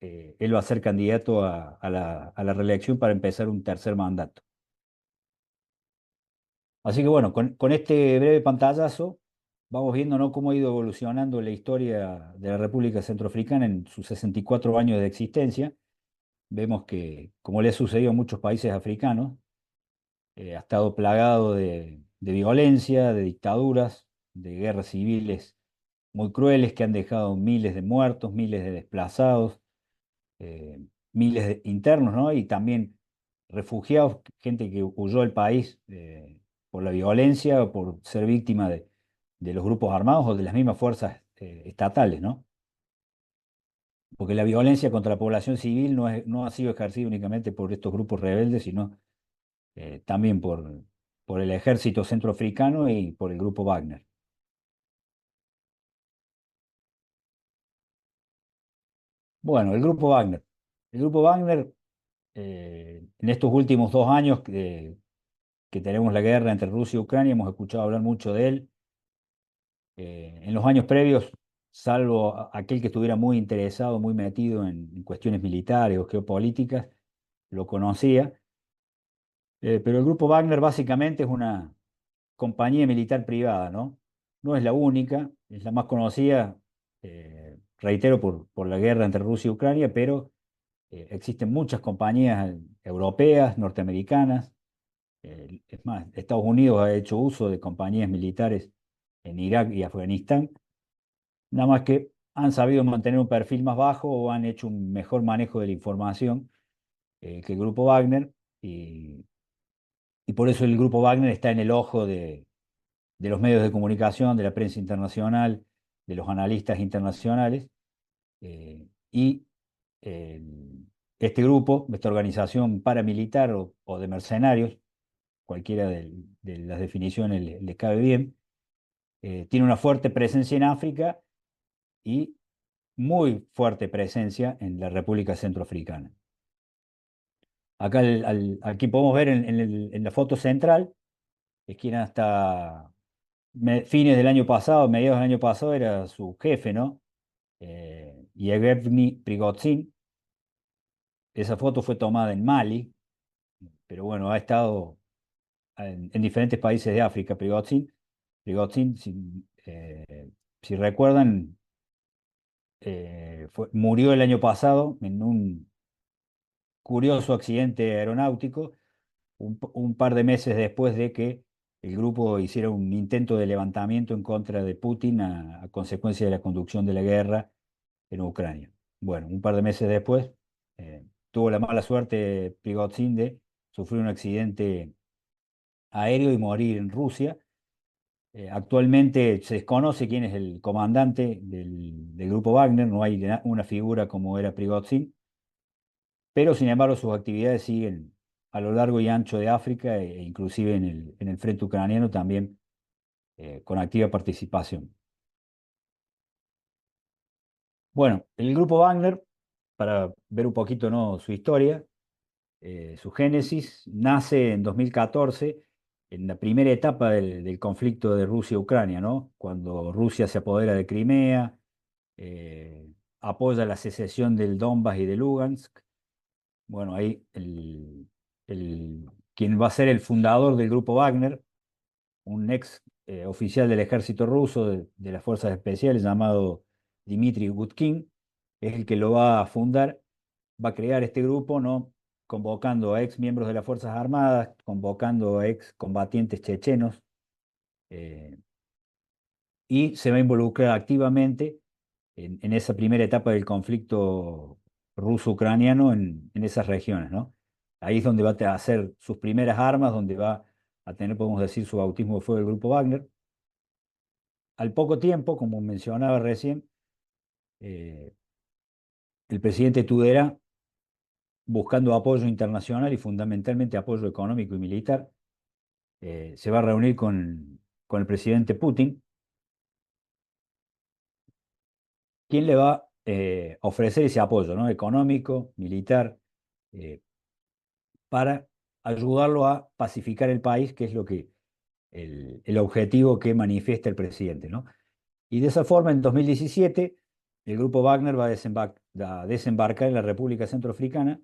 él va a ser candidato a la reelección para empezar un tercer mandato. Así que bueno, con este breve pantallazo vamos viendo, ¿no?, cómo ha ido evolucionando la historia de la República Centroafricana en sus 64 años de existencia. Vemos que, como le ha sucedido a muchos países africanos, ha estado plagado de violencia, de dictaduras, de guerras civiles muy crueles que han dejado miles de muertos, miles de desplazados, eh, miles de internos, ¿no? Y también refugiados, gente que huyó del país por la violencia o por ser víctima de los grupos armados o de las mismas fuerzas estatales, ¿no? porque la violencia contra la población civil no ha sido ejercida únicamente por estos grupos rebeldes, sino también por el ejército centroafricano y por el grupo Wagner. Bueno, el grupo Wagner. El grupo Wagner, en estos últimos 2 años que tenemos la guerra entre Rusia y Ucrania, hemos escuchado hablar mucho de él. En los años previos, salvo aquel que estuviera muy interesado, muy metido en cuestiones militares o geopolíticas, lo conocía. Pero el grupo Wagner básicamente es una compañía militar privada, ¿no? No es la única, es la más conocida, reitero, por la guerra entre Rusia y Ucrania, pero existen muchas compañías europeas, norteamericanas. Es más, Estados Unidos ha hecho uso de compañías militares en Irak y Afganistán, nada más que han sabido mantener un perfil más bajo o han hecho un mejor manejo de la información que el grupo Wagner, y por eso el grupo Wagner está en el ojo de los medios de comunicación, de la prensa internacional, de los analistas internacionales, y eh, este grupo, esta organización paramilitar o de mercenarios, cualquiera de las definiciones le cabe bien, tiene una fuerte presencia en África y muy fuerte presencia en la República Centroafricana. Acá aquí podemos ver en la foto central, es quien hasta fines del año pasado, mediados del año pasado, era su jefe, ¿no? Yevgeny Prigozhin. Esa foto fue tomada en Mali, pero bueno, ha estado en diferentes países de África, Prigozhin. Prigozhin, si recuerdan, murió el año pasado en un curioso accidente aeronáutico, un par de meses después de que el grupo hiciera un intento de levantamiento en contra de Putin a consecuencia de la conducción de la guerra en Ucrania. Bueno, un par de meses después tuvo la mala suerte Prigozhin de sufrir un accidente aéreo y morir en Rusia. Actualmente se desconoce quién es el comandante del grupo Wagner, no hay una figura como era Prigozhin, pero sin embargo sus actividades siguen a lo largo y ancho de África e inclusive en el frente ucraniano también con activa participación. Bueno, el grupo Wagner, para ver un poquito, ¿no?, su historia, su génesis, nace en 2014, en la primera etapa del conflicto de Rusia-Ucrania, ¿no? Cuando Rusia se apodera de Crimea, eh, apoya la secesión del Donbass y de Lugansk. Bueno, ahí quien va a ser el fundador del grupo Wagner, un ex oficial del ejército ruso de las fuerzas especiales llamado Dmitry Gutkin, es el que lo va a fundar, va a crear este grupo, ¿no?, convocando a ex miembros de las Fuerzas Armadas, convocando a ex combatientes chechenos, eh, y se va a involucrar activamente en esa primera etapa del conflicto ruso-ucraniano en esas regiones, ¿no? Ahí es donde va a hacer sus primeras armas, donde va a tener, podemos decir, su bautismo de fuego del grupo Wagner. Al poco tiempo, como mencionaba recién, eh, el presidente Tudela, buscando apoyo internacional y fundamentalmente apoyo económico y militar, se va a reunir con el presidente Putin, quien le va a ofrecer ese apoyo, ¿no?, económico, militar, eh, para ayudarlo a pacificar el país, que es el objetivo que manifiesta el presidente, ¿no? Y de esa forma, en 2017, el grupo Wagner va a desembarcar en la República Centroafricana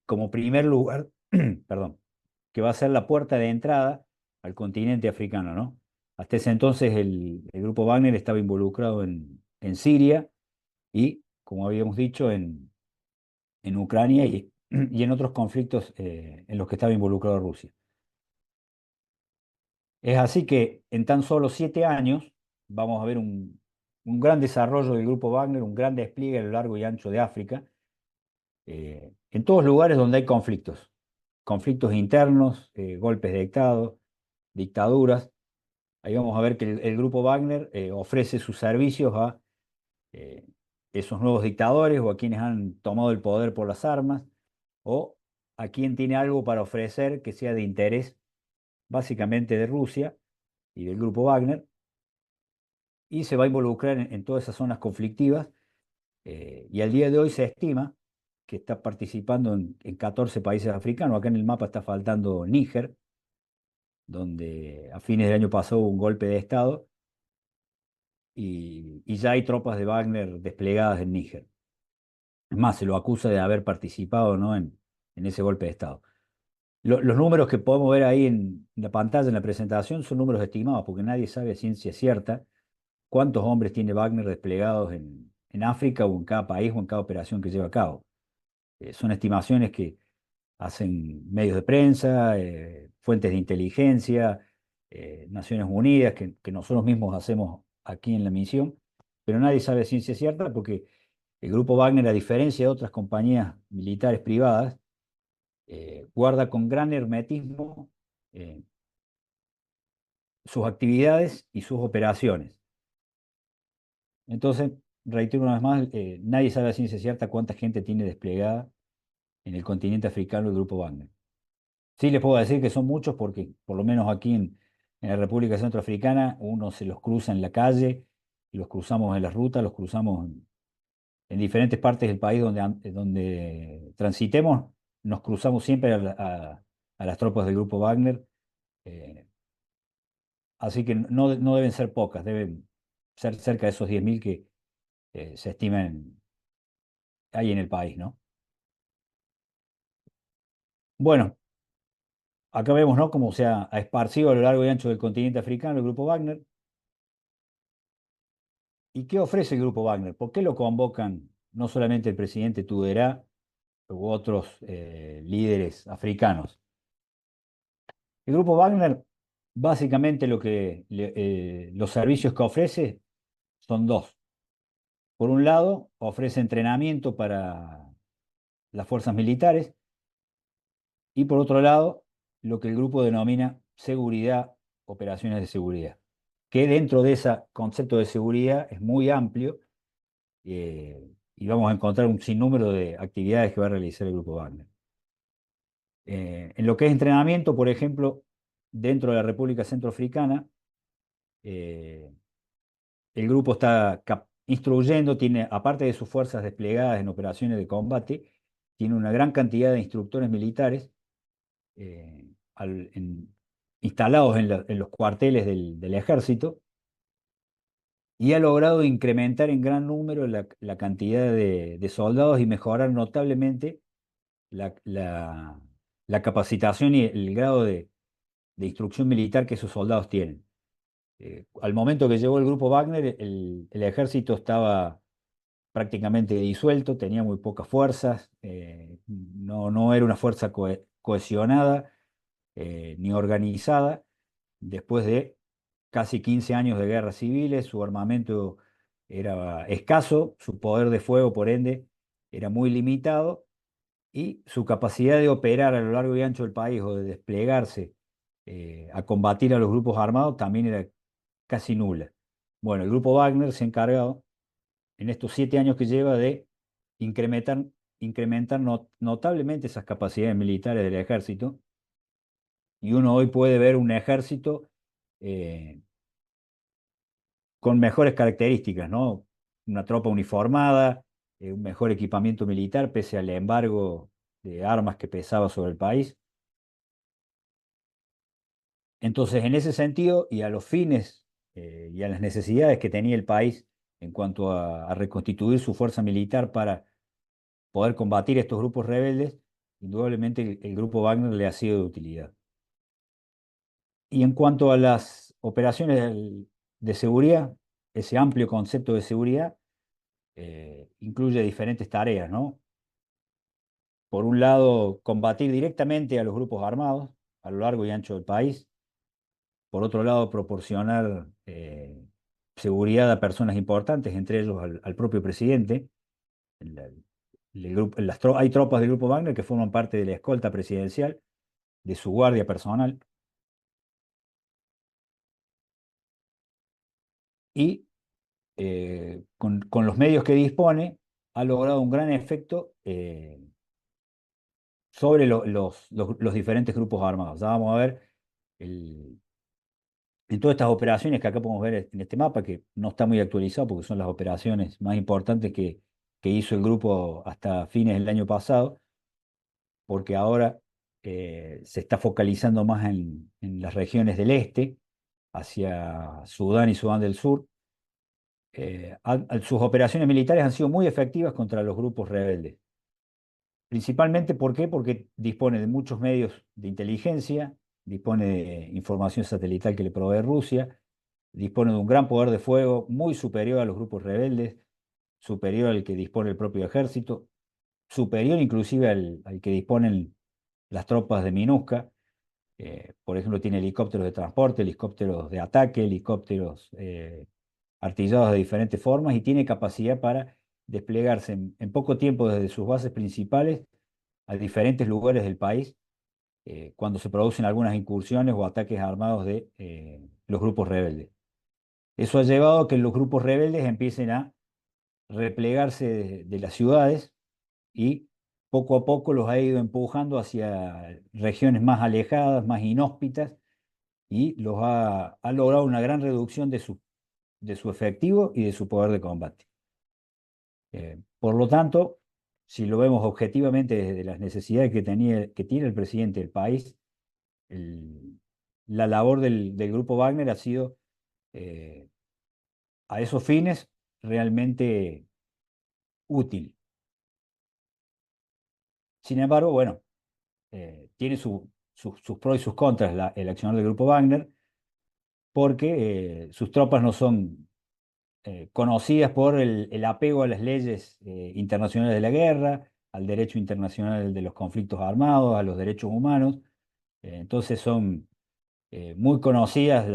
como primer lugar, perdón, que va a ser la puerta de entrada al continente africano, ¿no? Hasta ese entonces el grupo Wagner estaba involucrado en Siria y, como habíamos dicho, en Ucrania y en otros conflictos en los que estaba involucrado Rusia. Es así que en tan solo 7 años vamos a ver un gran desarrollo del grupo Wagner, un gran despliegue a lo largo y ancho de África, en todos lugares donde hay conflictos internos, golpes de Estado, dictaduras. Ahí vamos a ver que el grupo Wagner ofrece sus servicios a esos nuevos dictadores o a quienes han tomado el poder por las armas o a quien tiene algo para ofrecer que sea de interés básicamente de Rusia y del grupo Wagner, y se va a involucrar en todas esas zonas conflictivas. Y al día de hoy se estima que está participando en 14 países africanos. Acá en el mapa está faltando Níger, donde a fines del año pasado hubo un golpe de Estado y ya hay tropas de Wagner desplegadas en Níger. Es más, se lo acusa de haber participado, ¿no?, en ese golpe de Estado. Los números que podemos ver ahí en la pantalla, en la presentación, son números estimados, porque nadie sabe a ciencia cierta cuántos hombres tiene Wagner desplegados en África o en cada país o en cada operación que lleva a cabo. Son estimaciones que hacen medios de prensa, fuentes de inteligencia, Naciones Unidas, que nosotros mismos hacemos aquí en la misión, pero nadie sabe a ciencia cierta porque el grupo Wagner, a diferencia de otras compañías militares privadas, guarda con gran hermetismo eh, sus actividades y sus operaciones. Entonces, reitero una vez más, nadie sabe a ciencia cierta cuánta gente tiene desplegada en el continente africano el grupo Wagner. Sí les puedo decir que son muchos porque, por lo menos aquí en la República Centroafricana, uno se los cruza en la calle, los cruzamos en las rutas, los cruzamos en diferentes partes del país donde transitemos, nos cruzamos siempre a las tropas del grupo Wagner. eh, Así que no deben ser pocas, deben ser cerca de esos 10.000 que se estiman ahí en el país, ¿no? Bueno, acá vemos, ¿no?, cómo se ha esparcido a lo largo y ancho del continente africano el grupo Wagner. ¿Y qué ofrece el grupo Wagner? ¿Por qué lo convocan no solamente el presidente Tudela u otros líderes africanos? El grupo Wagner, básicamente los servicios que ofrece son dos. Por un lado, ofrece entrenamiento para las fuerzas militares y por otro lado, lo que el grupo denomina seguridad, operaciones de seguridad, que dentro de ese concepto de seguridad es muy amplio y vamos a encontrar un sinnúmero de actividades que va a realizar el grupo Wagner. En lo que es entrenamiento, por ejemplo, dentro de la República Centroafricana, eh, el grupo está instruyendo, tiene, aparte de sus fuerzas desplegadas en operaciones de combate, tiene una gran cantidad de instructores militares eh, instalados en los cuarteles del ejército y ha logrado incrementar en gran número la cantidad de soldados y mejorar notablemente la, la- la capacitación y el grado de instrucción militar que esos soldados tienen. Al momento que llegó el grupo Wagner, el ejército estaba prácticamente disuelto, tenía muy pocas fuerzas, no era una fuerza cohesionada ni organizada. Después de casi 15 años de guerras civiles, su armamento era escaso, su poder de fuego, por ende, era muy limitado y su capacidad de operar a lo largo y ancho del país o de desplegarse a combatir a los grupos armados también era casi nula. Bueno, el grupo Wagner se ha encargado en estos 7 años que lleva de incrementar, incrementar notablemente esas capacidades militares del ejército y uno hoy puede ver un ejército eh, con mejores características, ¿no? Una tropa uniformada, un mejor equipamiento militar pese al embargo de armas que pesaba sobre el país. Entonces, en ese sentido, y a los fines y a las necesidades que tenía el país en cuanto a reconstituir su fuerza militar para poder combatir estos grupos rebeldes, indudablemente el grupo Wagner le ha sido de utilidad. Y en cuanto a las operaciones de seguridad, ese amplio concepto de seguridad incluye diferentes tareas, ¿no? Por un lado, combatir directamente a los grupos armados a lo largo y ancho del país. Por otro lado, proporcionar seguridad a personas importantes, entre ellos al propio presidente. Hay tropas del grupo Wagner que forman parte de la escolta presidencial, de su guardia personal. Y con los medios que dispone, ha logrado un gran efecto sobre los diferentes grupos armados. Ya vamos a ver el, en todas estas operaciones que acá podemos ver en este mapa, que no está muy actualizado porque son las operaciones más importantes que hizo el grupo hasta fines del año pasado, porque ahora se está focalizando más en las regiones del este, hacia Sudán y Sudán del Sur. Sus operaciones militares han sido muy efectivas contra los grupos rebeldes. Principalmente, ¿por qué? Porque dispone de muchos medios de inteligencia, dispone de información satelital que le provee Rusia, dispone de un gran poder de fuego muy superior a los grupos rebeldes, superior al que dispone el propio ejército, superior inclusive al que disponen las tropas de MINUSCA. Por ejemplo, tiene helicópteros de transporte, helicópteros de ataque, helicópteros artillados de diferentes formas y tiene capacidad para desplegarse en poco tiempo desde sus bases principales a diferentes lugares del país cuando se producen algunas incursiones o ataques armados de los grupos rebeldes. Eso ha llevado a que los grupos rebeldes empiecen a replegarse de las ciudades y poco a poco los ha ido empujando hacia regiones más alejadas, más inhóspitas y ha logrado una gran reducción de su efectivo y de su poder de combate. Por lo tanto, si lo vemos objetivamente desde las necesidades que tiene el presidente del país, el- la labor del grupo Wagner ha sido eh, a esos fines realmente útil. Sin embargo, bueno, tiene sus pros y sus contras el accionar del grupo Wagner, porque sus tropas no son conocidas por el apego a las leyes internacionales de la guerra, al derecho internacional de los conflictos armados, a los derechos humanos. Entonces son muy conocidas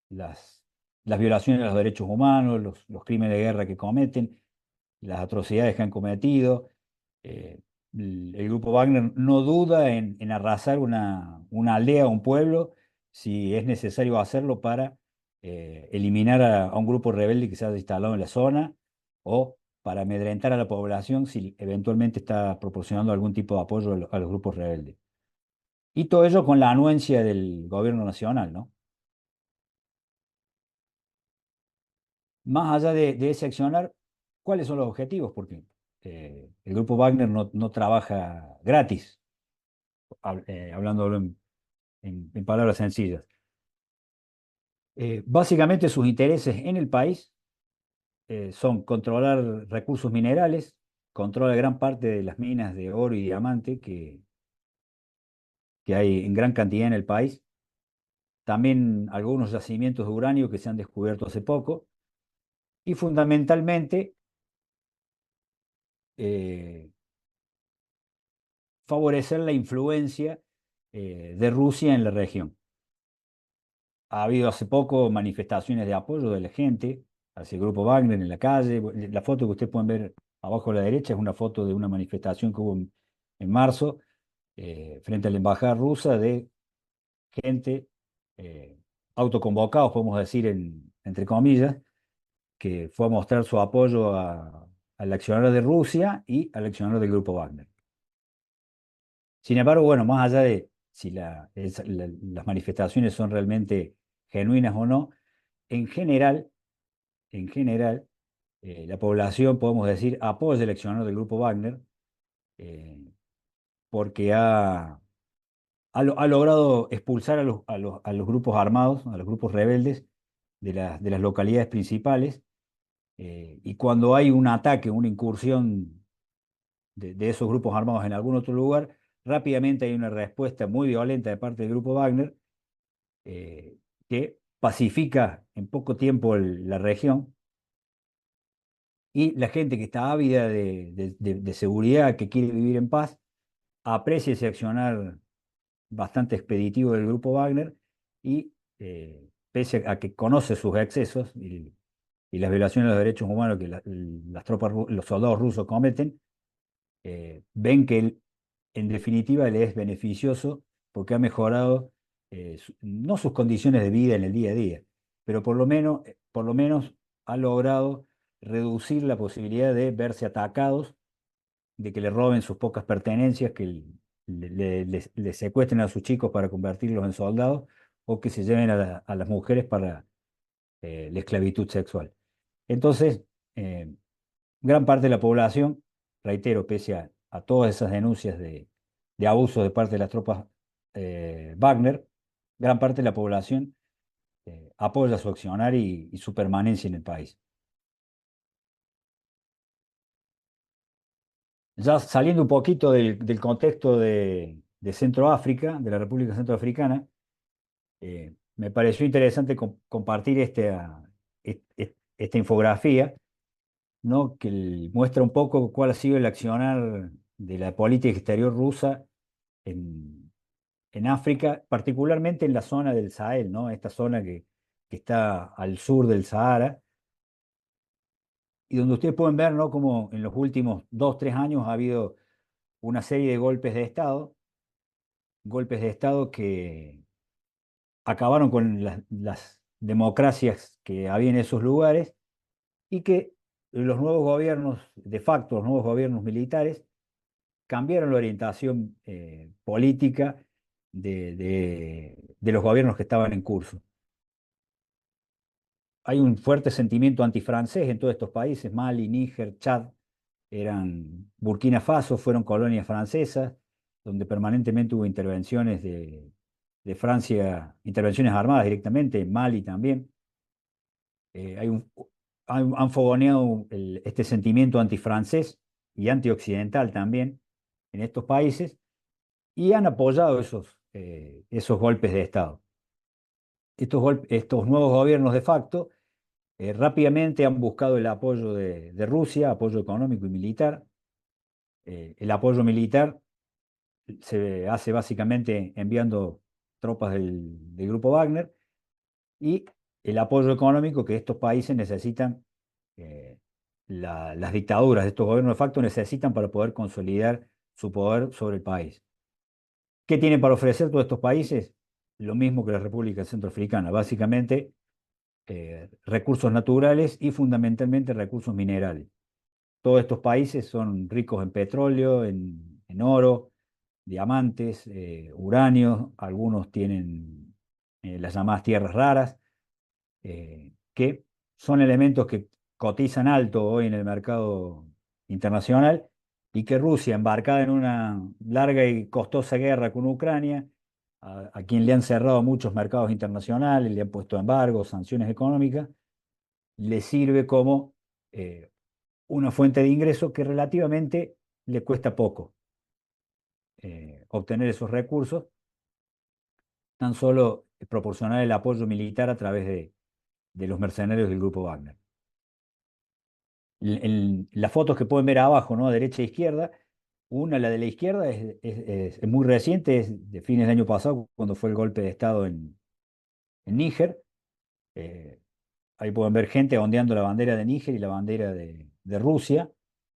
las, las violaciones de los derechos humanos, los crímenes de guerra que cometen, las atrocidades que han cometido. Eh, el grupo Wagner no duda en arrasar una aldea, un pueblo, si es necesario hacerlo para eliminar a un grupo rebelde que se haya instalado en la zona o para amedrentar a la población si eventualmente está proporcionando algún tipo de apoyo a los grupos rebeldes. Y todo ello con la anuencia del gobierno nacional, ¿no? Más allá de ese accionar, ¿cuáles son los objetivos? Porque el grupo Wagner no trabaja gratis, hablándolo en palabras sencillas. Básicamente sus intereses en el país son controlar recursos minerales, controla gran parte de las minas de oro y diamante que hay en gran cantidad en el país, también algunos yacimientos de uranio que se han descubierto hace poco, y fundamentalmente eh, favorecer la influencia de Rusia en la región. Ha habido hace poco manifestaciones de apoyo de la gente hacia el grupo Wagner en la calle. La foto que ustedes pueden ver abajo a la derecha es una foto de una manifestación que hubo en marzo frente a la embajada rusa de gente autoconvocados, podemos decir entre comillas, que fue a mostrar su apoyo al accionario de Rusia y al accionario del grupo Wagner. Sin embargo, bueno, más allá de si las manifestaciones son realmente genuinas o no, en general, en general, la población, podemos decir, apoya el accionario del grupo Wagner eh, porque ha logrado expulsar a los grupos armados, a los grupos rebeldes de las localidades principales. Y cuando hay un ataque, una incursión de esos grupos armados en algún otro lugar, rápidamente hay una respuesta muy violenta de parte del grupo Wagner eh, que pacifica en poco tiempo la región y la gente que está ávida de seguridad, que quiere vivir en paz, aprecia ese accionar bastante expeditivo del grupo Wagner y pese a que conoce sus excesos y las violaciones de los derechos humanos que las tropas, los soldados rusos cometen, ven que en definitiva le es beneficioso porque ha mejorado no sus condiciones de vida en el día a día, pero por lo menos ha logrado reducir la posibilidad de verse atacados, de que le roben sus pocas pertenencias, que le secuestren a sus chicos para convertirlos en soldados, o que se lleven a las mujeres para la esclavitud sexual. Entonces, gran parte de la población, reitero, pese a todas esas denuncias de abuso de parte de las tropas Wagner, gran parte de la población apoya su accionar y su permanencia en el país. Ya saliendo un poquito del contexto de Centroáfrica, de la República Centroafricana, me pareció interesante compartir esta infografía, ¿no? Que muestra un poco cuál ha sido el accionar de la política exterior rusa en, en África, particularmente en la zona del Sahel, ¿no? Esta zona que está al sur del Sahara, y donde ustedes pueden ver, ¿no? Como en los últimos 2, 3 años ha habido una serie de golpes de Estado que acabaron con las democracias que había en esos lugares, y que los nuevos gobiernos, de facto, los nuevos gobiernos militares, cambiaron la orientación política de los gobiernos que estaban en curso. Hay un fuerte sentimiento antifrancés en todos estos países. Mali, Níger, Chad, Burkina Faso fueron colonias francesas, donde permanentemente hubo intervenciones de Francia, intervenciones armadas directamente, en Mali también. Han fogoneado este sentimiento antifrancés y antioccidental también en estos países, y han apoyado esos golpes de Estado. Estos nuevos gobiernos de facto rápidamente han buscado el apoyo de Rusia, apoyo económico y militar. El apoyo militar se hace básicamente enviando tropas del grupo Wagner, y el apoyo económico que estos países necesitan, eh, las dictaduras de estos gobiernos de facto necesitan para poder consolidar su poder sobre el país. ¿Qué tienen para ofrecer todos estos países? Lo mismo que la República Centroafricana, básicamente recursos naturales y fundamentalmente recursos minerales. Todos estos países son ricos en petróleo, en oro, diamantes, uranio, algunos tienen las llamadas tierras raras, que son elementos que cotizan alto hoy en el mercado internacional, y que Rusia, embarcada en una larga y costosa guerra con Ucrania, a quien le han cerrado muchos mercados internacionales, le han puesto embargos, sanciones económicas, le sirve como una fuente de ingreso que relativamente le cuesta poco obtener esos recursos, tan solo proporcionar el apoyo militar a través de los mercenarios del grupo Wagner. Las fotos que pueden ver abajo, ¿no? Derecha e izquierda, la de la izquierda es muy reciente, es de fines del año pasado, cuando fue el golpe de Estado en Níger. Eh, Ahí pueden ver gente ondeando la bandera de Níger y la bandera de Rusia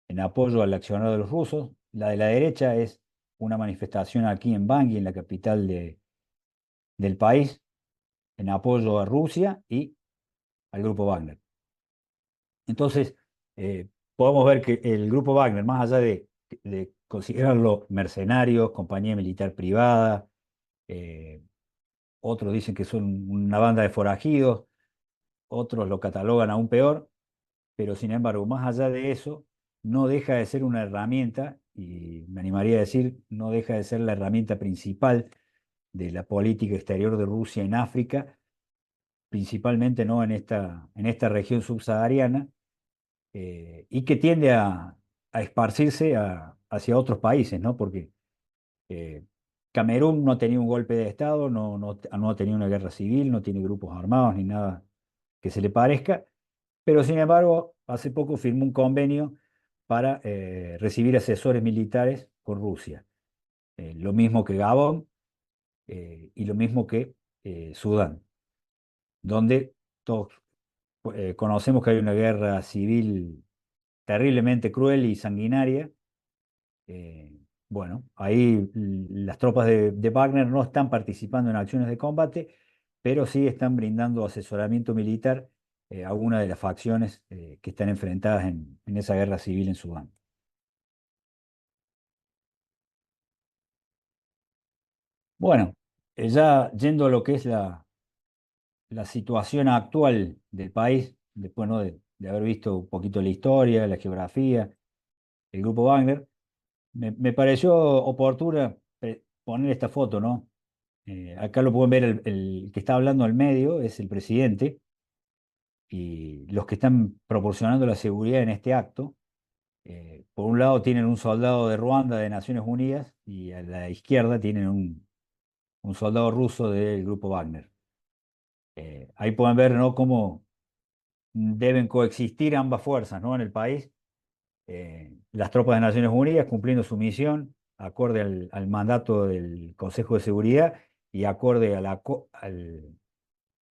en apoyo al accionar de los rusos. La de la derecha es una manifestación aquí en Bangui, en la capital del país, en apoyo a Rusia y al grupo Wagner. Entonces, podemos ver que el grupo Wagner, más allá de considerarlo mercenarios, compañía militar privada, eh, otros dicen que son una banda de forajidos, otros lo catalogan aún peor, pero sin embargo, más allá de eso, no deja de ser una herramienta, y me animaría a decir, no deja de ser la herramienta principal de la política exterior de Rusia en África, principalmente no en esta región subsahariana, y que tiende a esparcirse hacia otros países, ¿no? Porque eh, Camerún no tenía un golpe de Estado, no ha tenido una guerra civil, no tiene grupos armados ni nada que se le parezca, pero sin embargo, hace poco firmó un convenio para recibir asesores militares con Rusia. Lo mismo que Gabón, y lo mismo que Sudán, donde todos conocemos que hay una guerra civil terriblemente cruel y sanguinaria. Eh, bueno, ahí las tropas de Wagner no están participando en acciones de combate, pero sí están brindando asesoramiento militar algunas de las facciones que están enfrentadas en esa guerra civil en Sudán. Bueno, ya yendo a lo que es la situación actual del país, después, ¿no?, de haber visto un poquito la historia, la geografía, el grupo Wagner, me pareció oportuna poner esta foto, ¿no? Acá lo pueden ver, el que está hablando al medio es el presidente, y los que están proporcionando la seguridad en este acto, por un lado tienen un soldado de Ruanda de Naciones Unidas y a la izquierda tienen un soldado ruso del grupo Wagner. Ahí pueden ver, ¿no?, cómo deben coexistir ambas fuerzas, ¿no?, en el país. Las tropas de Naciones Unidas cumpliendo su misión acorde al mandato del Consejo de Seguridad y acorde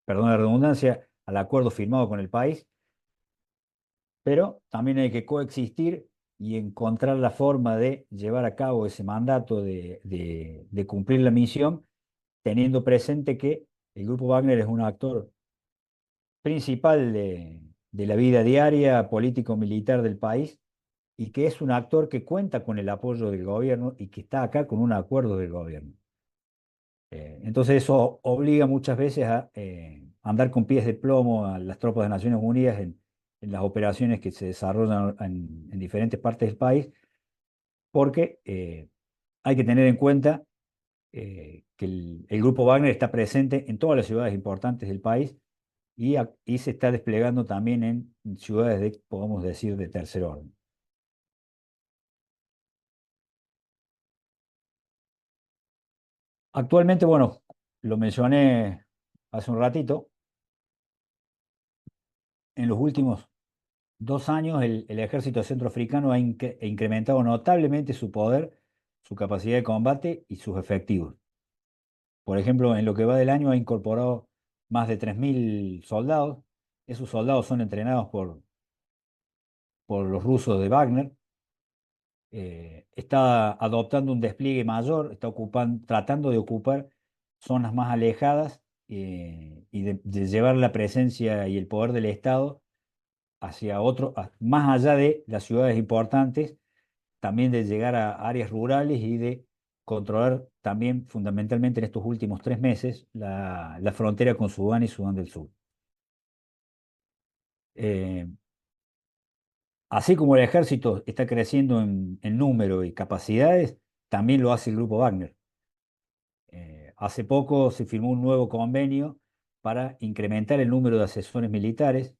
perdón la redundancia, al acuerdo firmado con el país, pero también hay que coexistir y encontrar la forma de llevar a cabo ese mandato de cumplir la misión, teniendo presente que el Grupo Wagner es un actor principal de la vida diaria político-militar del país y que es un actor que cuenta con el apoyo del gobierno y que está acá con un acuerdo del gobierno. Entonces eso obliga muchas veces a andar con pies de plomo a las tropas de Naciones Unidas en las operaciones que se desarrollan en diferentes partes del país, porque hay que tener en cuenta que el Grupo Wagner está presente en todas las ciudades importantes del país y se está desplegando también en ciudades podemos decir, de tercer orden. Actualmente, bueno, lo mencioné hace un ratito, en los últimos 2 años el ejército centroafricano ha incrementado notablemente su poder, su capacidad de combate y sus efectivos. Por ejemplo, en lo que va del año ha incorporado más de 3.000 soldados. Esos soldados son entrenados por los rusos de Wagner. Está adoptando un despliegue mayor, está tratando de ocupar zonas más alejadas y de llevar la presencia y el poder del Estado hacia más allá de las ciudades importantes, también de llegar a áreas rurales y de controlar también, fundamentalmente en estos últimos 3 meses, la frontera con Sudán y Sudán del Sur. Eh, Así como el ejército está creciendo en número y capacidades, también lo hace el grupo Wagner. Hace poco se firmó un nuevo convenio para incrementar el número de asesores militares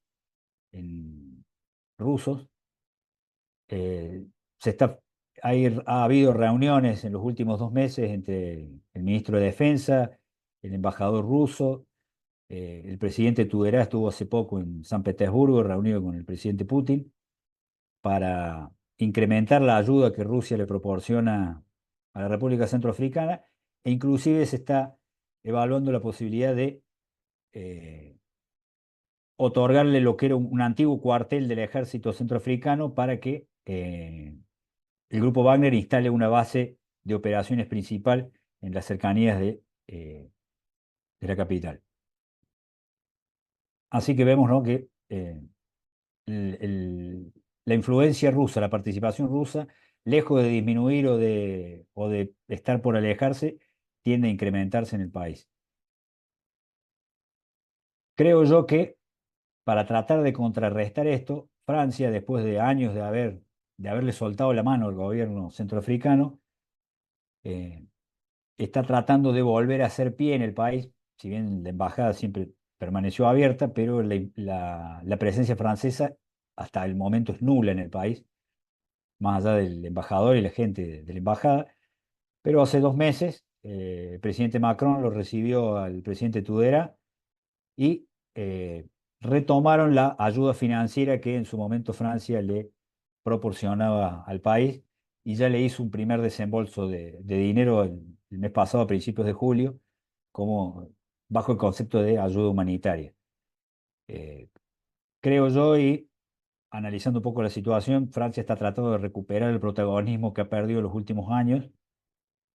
rusos. Eh, se está, ha habido reuniones en los últimos 2 meses entre el ministro de Defensa, el embajador ruso, el presidente Tudela estuvo hace poco en San Petersburgo reunido con el presidente Putin para incrementar la ayuda que Rusia le proporciona a la República Centroafricana, e inclusive se está evaluando la posibilidad de otorgarle lo que era un antiguo cuartel del ejército centroafricano para que el grupo Wagner instale una base de operaciones principal en las cercanías de la capital. Así que vemos, ¿no?, que la influencia rusa, la participación rusa, lejos de disminuir o de estar por alejarse, tiende a incrementarse en el país. Creo yo que para tratar de contrarrestar esto, Francia, después de años de haberle soltado la mano al gobierno centroafricano, eh, está tratando de volver a hacer pie en el país, si bien la embajada siempre permaneció abierta, pero la presencia francesa hasta el momento es nula en el país, más allá del embajador y la gente de la embajada. Pero hace 2 meses el presidente Macron lo recibió al presidente Tudela y retomaron la ayuda financiera que en su momento Francia le proporcionaba al país, y ya le hizo un primer desembolso de dinero el mes pasado, a principios de julio, como bajo el concepto de ayuda humanitaria. Eh, Creo yo, y analizando un poco la situación, Francia está tratando de recuperar el protagonismo que ha perdido en los últimos años,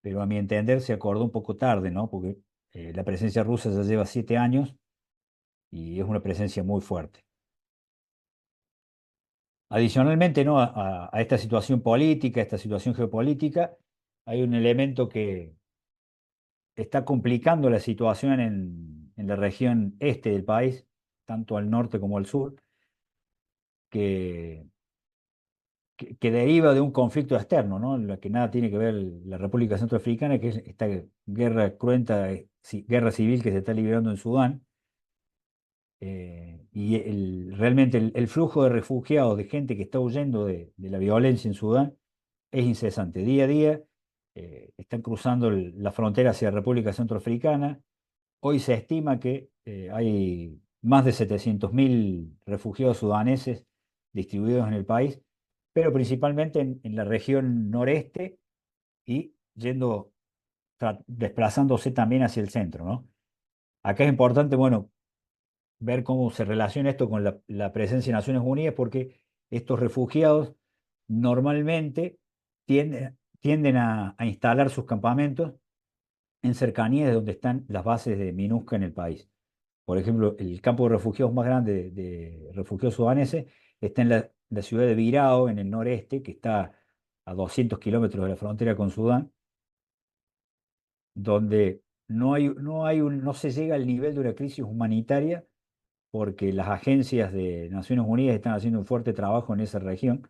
pero a mi entender se acordó un poco tarde, ¿no? Porque la presencia rusa ya lleva 7 años y es una presencia muy fuerte. Adicionalmente, ¿no? A esta situación política, a esta situación geopolítica, hay un elemento que está complicando la situación en la región este del país, tanto al norte como al sur, que, que deriva de un conflicto externo, ¿no? En la que nada tiene que ver la República Centroafricana, que es esta guerra cruenta, guerra civil que se está librando en Sudán. Y realmente el flujo de refugiados, de gente que está huyendo de la violencia en Sudán, es incesante. Día a día están cruzando la frontera hacia República Centroafricana. Hoy se estima que hay más de 700.000 refugiados sudaneses distribuidos en el país, pero principalmente en la región noreste y desplazándose también hacia el centro, ¿no? Acá es importante, bueno, ver cómo se relaciona esto con la presencia de Naciones Unidas, porque estos refugiados normalmente tienden a instalar sus campamentos en cercanías de donde están las bases de MINUSCA en el país. Por ejemplo, el campo de refugiados más grande de refugiados sudaneses está en la ciudad de Birao, en el noreste, que está a 200 kilómetros de la frontera con Sudán, donde no se llega al nivel de una crisis humanitaria porque las agencias de Naciones Unidas están haciendo un fuerte trabajo en esa región,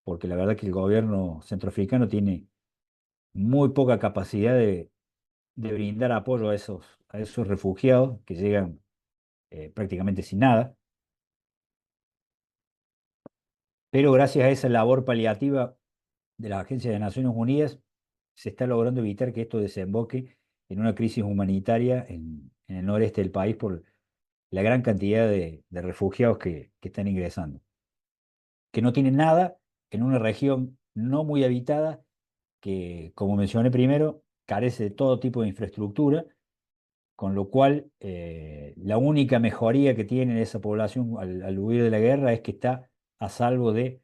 porque la verdad que el gobierno centroafricano tiene muy poca capacidad de brindar apoyo a esos refugiados que llegan prácticamente sin nada, pero gracias a esa labor paliativa de las agencias de Naciones Unidas se está logrando evitar que esto desemboque en una crisis humanitaria en el noreste del país por la gran cantidad de refugiados que están ingresando, que no tienen nada en una región no muy habitada, que, como mencioné primero, carece de todo tipo de infraestructura, con lo cual la única mejoría que tiene esa población al huir de la guerra es que está a salvo de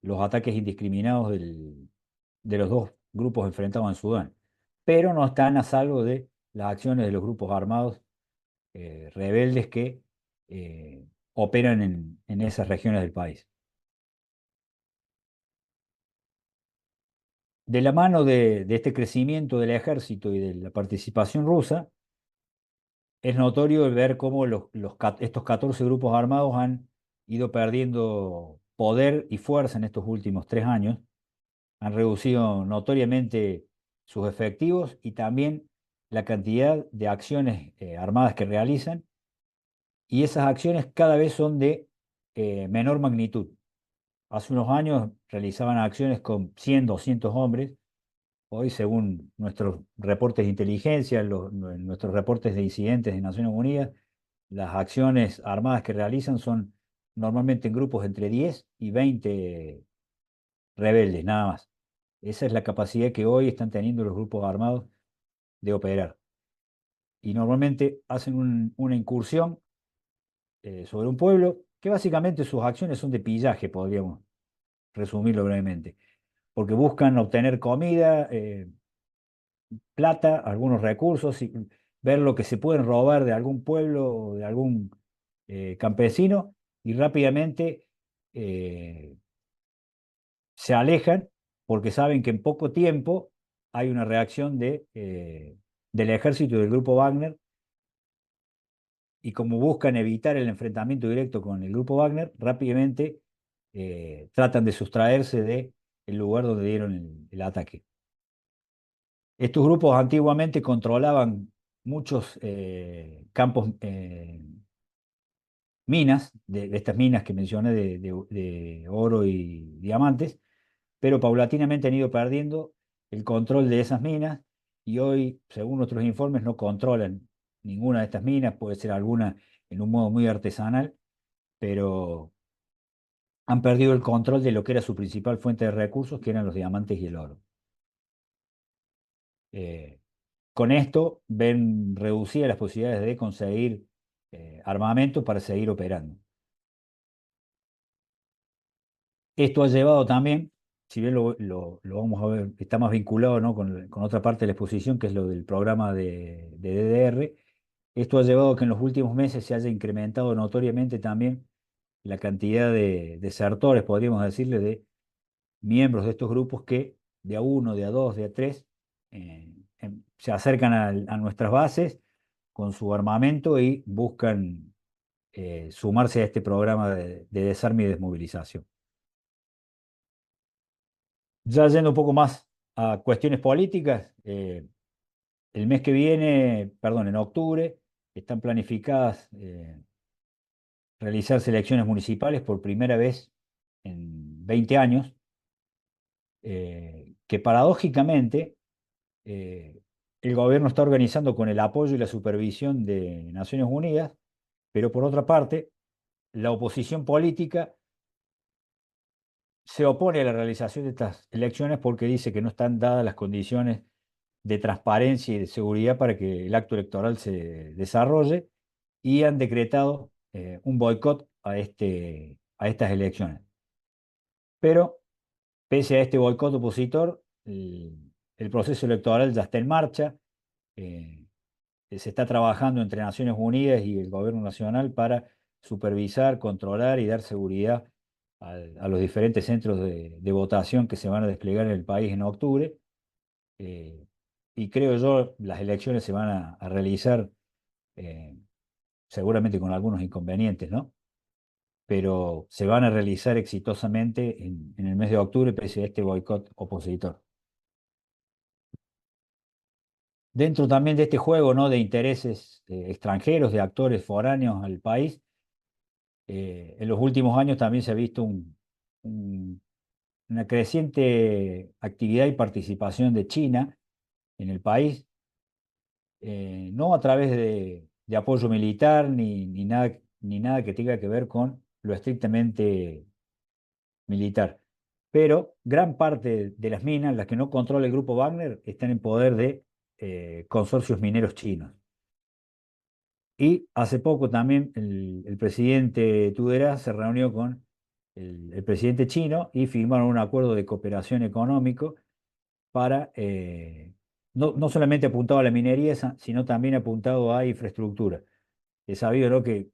los ataques indiscriminados de los dos grupos enfrentados en Sudán, pero no están a salvo de las acciones de los grupos armados rebeldes que operan en esas regiones del país. De la mano de este crecimiento del ejército y de la participación rusa, es notorio el ver cómo estos 14 grupos armados han ido perdiendo poder y fuerza en estos últimos 3 años, han reducido notoriamente sus efectivos y también la cantidad de acciones armadas que realizan, y esas acciones cada vez son de menor magnitud. Hace unos años realizaban acciones con 100, 200 hombres. Hoy, según nuestros reportes de inteligencia, nuestros reportes de incidentes de Naciones Unidas, las acciones armadas que realizan son normalmente en grupos entre 10 y 20 rebeldes, nada más. Esa es la capacidad que hoy están teniendo los grupos armados de operar. Y normalmente hacen una incursión sobre un pueblo que básicamente sus acciones son de pillaje, podríamos resumirlo brevemente, porque buscan obtener comida, plata, algunos recursos, y ver lo que se pueden robar de algún pueblo o de algún campesino, y rápidamente eh, se alejan porque saben que en poco tiempo hay una reacción del ejército y del grupo Wagner, y como buscan evitar el enfrentamiento directo con el grupo Wagner, rápidamente tratan de sustraerse del lugar donde dieron el ataque. Estos grupos antiguamente controlaban muchos campos, minas, de estas minas que mencioné de oro y diamantes, pero paulatinamente han ido perdiendo el control de esas minas, y hoy, según nuestros informes, no controlan ninguna de estas minas, puede ser alguna en un modo muy artesanal, pero han perdido el control de lo que era su principal fuente de recursos, que eran los diamantes y el oro. Eh, con esto ven reducidas las posibilidades de conseguir armamento para seguir operando. Esto ha llevado también, si bien lo vamos a ver, está más vinculado, ¿no?, con otra parte de la exposición, que es lo del programa de DDR, esto ha llevado a que en los últimos meses se haya incrementado notoriamente también la cantidad de desertores, podríamos decirle, de miembros de estos grupos que de a uno, de a dos, de a tres, se acercan a nuestras bases con su armamento y buscan sumarse a este programa de desarme y desmovilización. Ya yendo un poco más a cuestiones políticas, el mes que viene, perdón, en octubre, están planificadas realizarse elecciones municipales por primera vez en 20 años, que paradójicamente el gobierno está organizando con el apoyo y la supervisión de Naciones Unidas, pero por otra parte, la oposición política se opone a la realización de estas elecciones porque dice que no están dadas las condiciones de transparencia y de seguridad para que el acto electoral se desarrolle y han decretado un boicot a estas elecciones. Pero pese a este boicot opositor, el proceso electoral ya está en marcha. eh, Se está trabajando entre Naciones Unidas y el Gobierno Nacional para supervisar, controlar y dar seguridad a los diferentes centros de votación que se van a desplegar en el país en octubre. Eh, y creo yo, las elecciones se van a realizar eh, seguramente con algunos inconvenientes, ¿no? Pero se van a realizar exitosamente en el mes de octubre pese a este boicot opositor. Dentro también de este juego, ¿no?, de intereses extranjeros, de actores foráneos al país, en los últimos años también se ha visto un- una creciente actividad y participación de China en el país, no a través de apoyo militar ni nada que tenga que ver con lo estrictamente militar. Pero gran parte de las minas, las que no controla el grupo Wagner, están en poder de consorcios mineros chinos. Y hace poco también el presidente Tudela se reunió con el presidente chino y firmaron un acuerdo de cooperación económico para, no solamente apuntado a la minería, sino también apuntado a infraestructura. Es sabido, ¿no?, que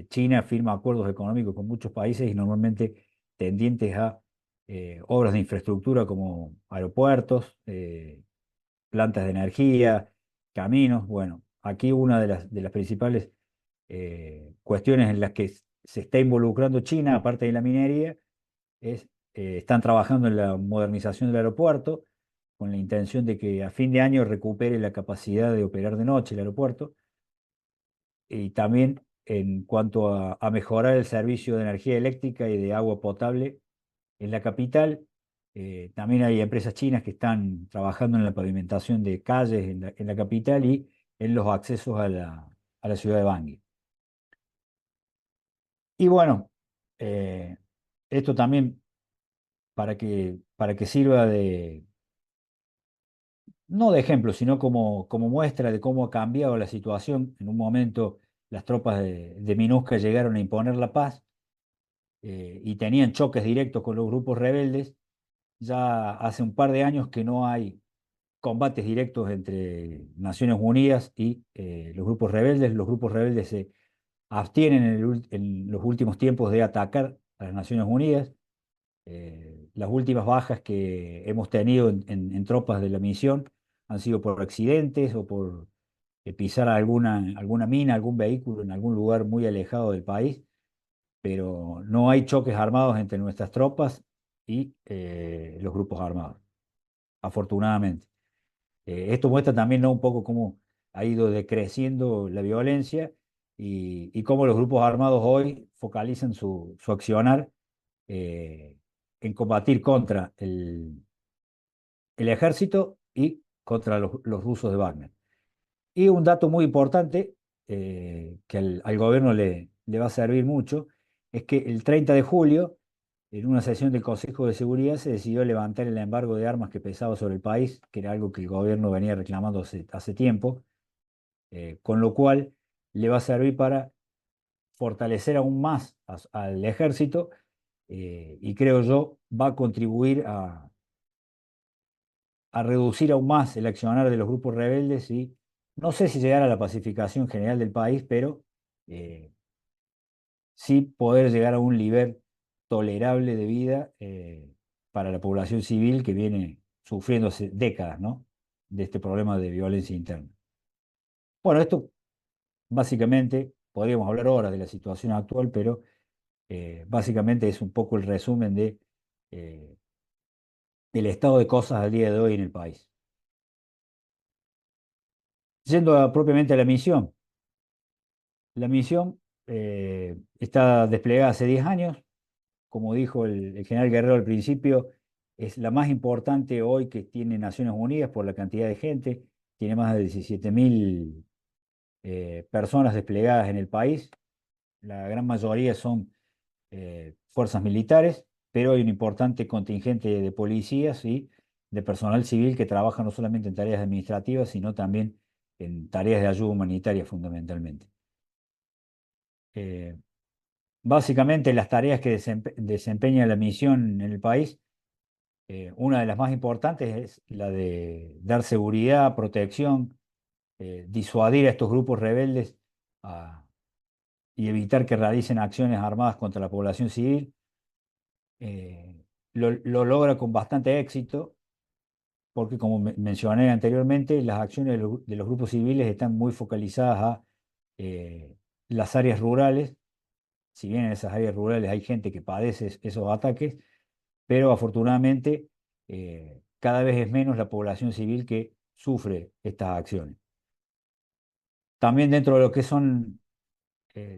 China firma acuerdos económicos con muchos países y normalmente tendientes a obras de infraestructura como aeropuertos, plantas de energía, caminos. Bueno, aquí una de las principales cuestiones en las que se está involucrando China, aparte de la minería, es están trabajando en la modernización del aeropuerto con la intención de que a fin de año recupere la capacidad de operar de noche el aeropuerto y también en cuanto a mejorar el servicio de energía eléctrica y de agua potable en la capital. También hay empresas chinas que están trabajando en la pavimentación de calles en la capital y en los accesos a la ciudad de Bangui. Y bueno, eh, esto también para que sirva no de ejemplo, sino como muestra de cómo ha cambiado la situación. En un momento las tropas de MINUSCA llegaron a imponer la paz y tenían choques directos con los grupos rebeldes. Ya hace un par de años que no hay combates directos entre Naciones Unidas y los grupos rebeldes. Los grupos rebeldes se abstienen en los últimos tiempos de atacar a las Naciones Unidas. Las últimas bajas que hemos tenido en tropas de la misión han sido por accidentes o por pisar alguna mina, algún vehículo en algún lugar muy alejado del país, pero no hay choques armados entre nuestras tropas y los grupos armados, afortunadamente. Esto muestra también, ¿no?, un poco cómo ha ido decreciendo la violencia y cómo los grupos armados hoy focalizan su accionar eh, en combatir contra el ejército y contra los rusos de Wagner. Y un dato muy importante que al gobierno le va a servir mucho es que el 30 de julio, en una sesión del Consejo de Seguridad, se decidió levantar el embargo de armas que pesaba sobre el país, que era algo que el gobierno venía reclamando hace tiempo, con lo cual le va a servir para fortalecer aún más al ejército y creo yo va a contribuir a reducir aún más el accionar de los grupos rebeldes y no sé si llegar a la pacificación general del país, pero eh, sí poder llegar a un nivel tolerable de vida para la población civil que viene sufriendo hace décadas, ¿no? De este problema de violencia interna. Bueno, esto básicamente, podríamos hablar horas de la situación actual, pero básicamente es un poco el resumen eh, del estado de cosas al día de hoy en el país. Yendo propiamente a la misión está desplegada hace 10 años, como dijo el general Guerrero al principio, es la más importante hoy que tiene Naciones Unidas por la cantidad de gente, tiene más de 17.000 personas desplegadas en el país, la gran mayoría son fuerzas militares, pero hay un importante contingente de policías y de personal civil que trabaja no solamente en tareas administrativas, sino también en tareas de ayuda humanitaria fundamentalmente. Eh, Básicamente las tareas que desempeña la misión en el país, una de las más importantes es la de dar seguridad, protección, disuadir a estos grupos rebeldes y evitar que realicen acciones armadas contra la población civil. Lo logra con bastante éxito porque, como mencioné anteriormente, las acciones de los grupos civiles están muy focalizadas a las áreas rurales. Si bien en esas áreas rurales hay gente que padece esos ataques, pero afortunadamente cada vez es menos la población civil que sufre estas acciones. También dentro de lo que son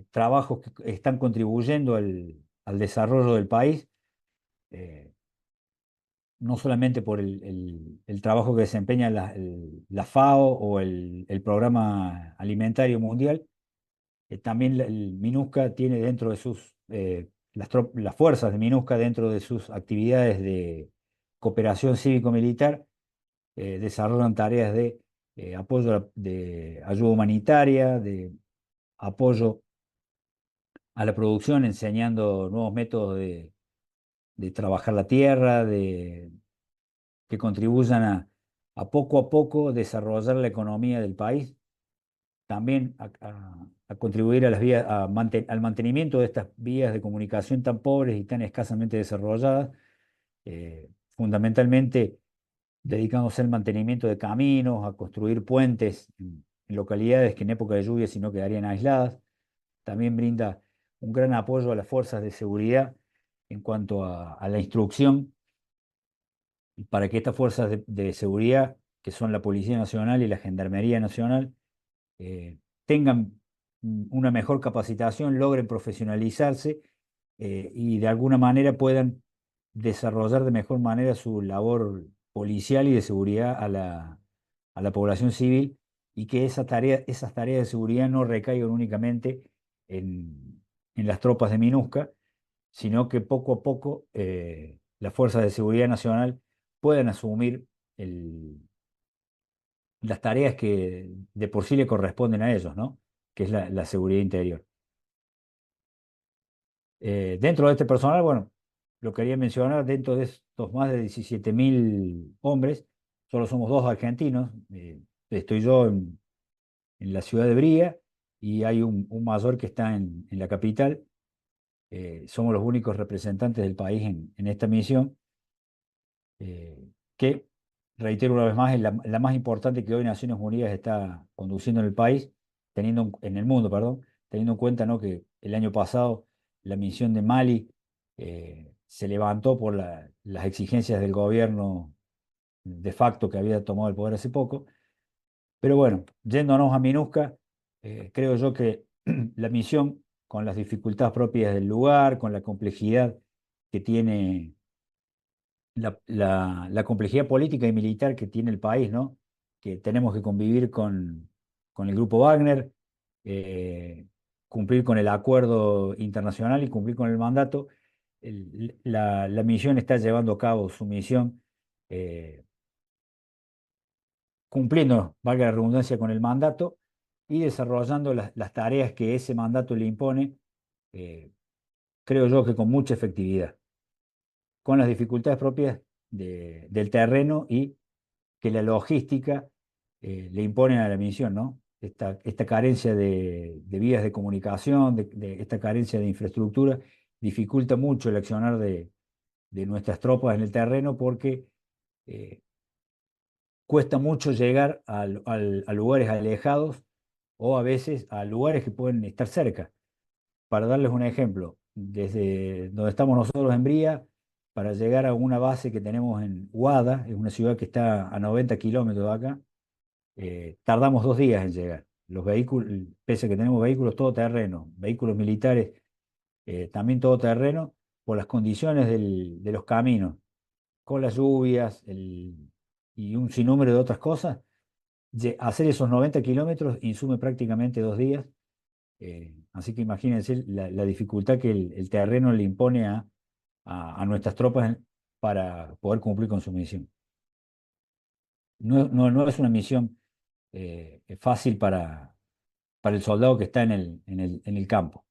trabajos que están contribuyendo al desarrollo del país, eh, no solamente por el trabajo que desempeña la FAO o el Programa Alimentario Mundial, también el MINUSCA tiene dentro de sus, las fuerzas de MINUSCA dentro de sus actividades de cooperación cívico-militar, desarrollan tareas de apoyo de ayuda humanitaria, de apoyo a la producción, enseñando nuevos métodos de trabajar la tierra, que contribuyan a poco desarrollar la economía del país, también a contribuir a las vías, al mantenimiento de estas vías de comunicación tan pobres y tan escasamente desarrolladas, fundamentalmente dedicándose al mantenimiento de caminos, a construir puentes en localidades que en época de lluvia si no quedarían aisladas. También brinda un gran apoyo a las fuerzas de seguridad en cuanto a la instrucción para que estas fuerzas de seguridad, que son la Policía Nacional y la Gendarmería Nacional, tengan una mejor capacitación, logren profesionalizarse y de alguna manera puedan desarrollar de mejor manera su labor policial y de seguridad a la población civil y que esas tareas de seguridad no recaigan únicamente en las tropas de MINUSCA, sino que poco a poco las fuerzas de seguridad nacional puedan asumir las tareas que de por sí le corresponden a ellos, ¿no? Que es la seguridad interior. Dentro de este personal, bueno, lo quería mencionar, dentro de estos más de 17.000 hombres, solo somos dos argentinos, estoy yo en la ciudad de Bría y hay un mayor que está en la capital. Somos los únicos representantes del país en esta misión, que, reitero una vez más, es la más importante que hoy Naciones Unidas está conduciendo en el país, en el mundo, perdón, teniendo en cuenta, ¿no?, que el año pasado la misión de Mali se levantó por las exigencias del gobierno de facto que había tomado el poder hace poco. Pero bueno, yéndonos a MINUSCA, creo yo que la misión, con las dificultades propias del lugar, con la complejidad que tiene la complejidad política y militar que tiene el país, ¿no? Que tenemos que convivir con el grupo Wagner, eh, cumplir con el acuerdo internacional y cumplir con el mandato. La misión está llevando a cabo su misión, eh, cumpliendo, valga la redundancia, con el mandato y desarrollando las tareas que ese mandato le impone, eh, creo yo que con mucha efectividad, con las dificultades propias del terreno y que la logística le imponen a la misión, ¿no? esta carencia de vías de comunicación, esta carencia de infraestructura, dificulta mucho el accionar de nuestras tropas en el terreno porque eh, cuesta mucho llegar a lugares alejados o a veces a lugares que pueden estar cerca. Para darles un ejemplo, desde donde estamos nosotros en Bría, para llegar a una base que tenemos en Guada, es una ciudad que está a 90 kilómetros de acá, tardamos 2 días en llegar. Los vehículos, pese a que tenemos vehículos todoterreno, vehículos militares, también todoterreno, por las condiciones de los caminos, con las lluvias y un sinnúmero de otras cosas, hacer esos 90 kilómetros insume prácticamente 2 días. Así que imagínense la dificultad que el terreno le impone a nuestras tropas para poder cumplir con su misión. No es una misión fácil para el soldado que está en el campo.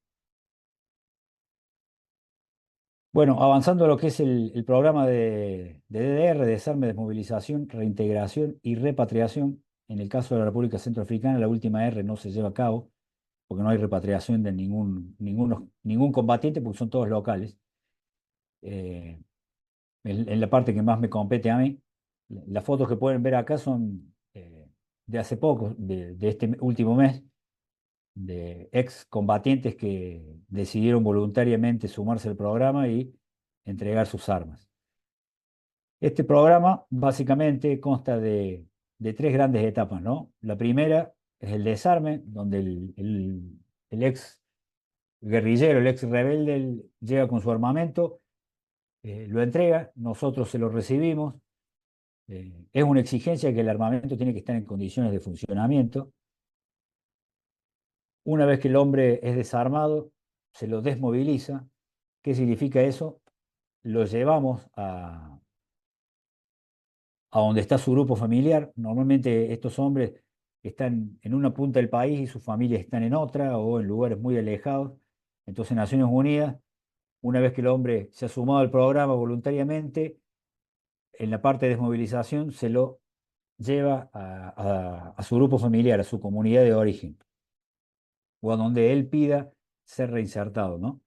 Bueno, avanzando a lo que es el programa de DDR, desarme, desmovilización, reintegración y repatriación. En el caso de la República Centroafricana, la última R no se lleva a cabo, porque no hay repatriación de ningún combatiente, porque son todos locales. Eh, en la parte que más me compete a mí, las fotos que pueden ver acá son de hace poco, de este último mes, de ex combatientes que decidieron voluntariamente sumarse al programa y entregar sus armas. Este programa básicamente consta de 3 grandes etapas, ¿no? La primera es el desarme, donde el ex guerrillero, el ex rebelde, él llega con su armamento, lo entrega, nosotros se lo recibimos. Es una exigencia que el armamento tiene que estar en condiciones de funcionamiento. Una vez que el hombre es desarmado, se lo desmoviliza. ¿Qué significa eso? Lo llevamos a donde está su grupo familiar. Normalmente estos hombres están en una punta del país y sus familias están en otra o en lugares muy alejados. Entonces Naciones Unidas, una vez que el hombre se ha sumado al programa voluntariamente, en la parte de desmovilización se lo lleva a su grupo familiar, a su comunidad de origen, o a donde él pida ser reinsertado, ¿no?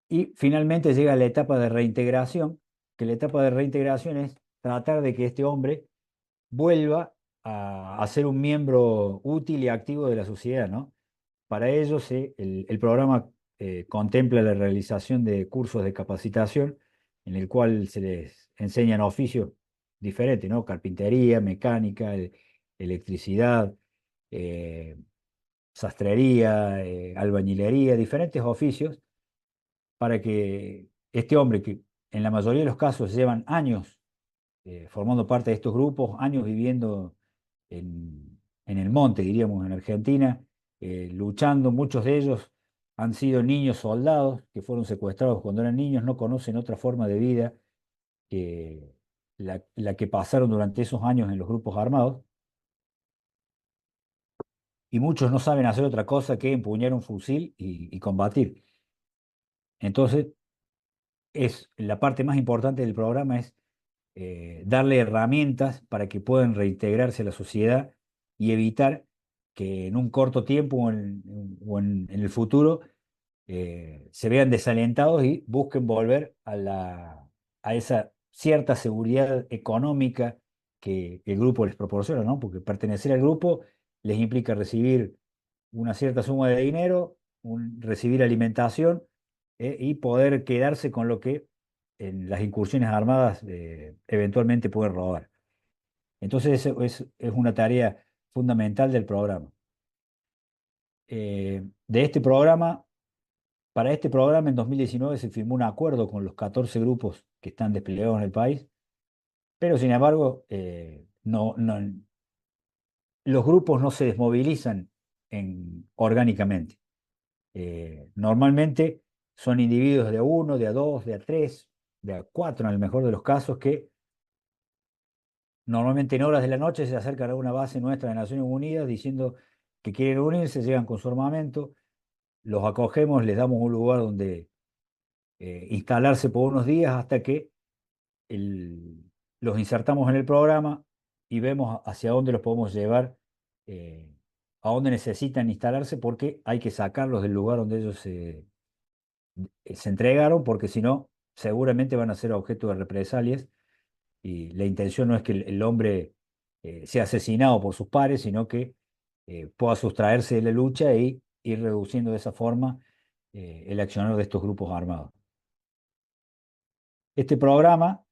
Y finalmente llega la etapa de reintegración, que la etapa de reintegración es tratar de que este hombre vuelva a ser un miembro útil y activo de la sociedad, ¿no? Para ello, el programa contempla la realización de cursos de capacitación en el cual se les enseñan oficios diferentes, ¿no? Carpintería, mecánica, electricidad, eh, sastrería, albañilería, diferentes oficios para que este hombre, que en la mayoría de los casos llevan años formando parte de estos grupos, años viviendo en el monte, diríamos, en Argentina, luchando. Muchos de ellos han sido niños soldados que fueron secuestrados cuando eran niños, no conocen otra forma de vida que la que pasaron durante esos años en los grupos armados, y muchos no saben hacer otra cosa que empuñar un fusil y combatir. Entonces, la parte más importante del programa es darle herramientas para que puedan reintegrarse a la sociedad y evitar que en un corto tiempo o en el futuro se vean desalentados y busquen volver a esa cierta seguridad económica que el grupo les proporciona, ¿no? Porque pertenecer al grupo les implica recibir una cierta suma de dinero, recibir alimentación, y poder quedarse con lo que en las incursiones armadas eventualmente pueden robar. Entonces, eso es una tarea fundamental del programa. De este programa, para este programa en 2019 se firmó un acuerdo con los 14 grupos que están desplegados en el país, pero sin embargo, los grupos no se desmovilizan orgánicamente. Normalmente son individuos de a uno, de a dos, de a tres, de a cuatro en el mejor de los casos, que normalmente en horas de la noche se acercan a una base nuestra de Naciones Unidas diciendo que quieren unirse, llegan con su armamento, los acogemos, les damos un lugar donde instalarse por unos días hasta que los insertamos en el programa, y vemos hacia dónde los podemos llevar, a dónde necesitan instalarse, porque hay que sacarlos del lugar donde ellos se entregaron, porque si no, seguramente van a ser objeto de represalias, y la intención no es que el hombre sea asesinado por sus pares, sino que pueda sustraerse de la lucha y ir reduciendo de esa forma el accionar de estos grupos armados. Este programa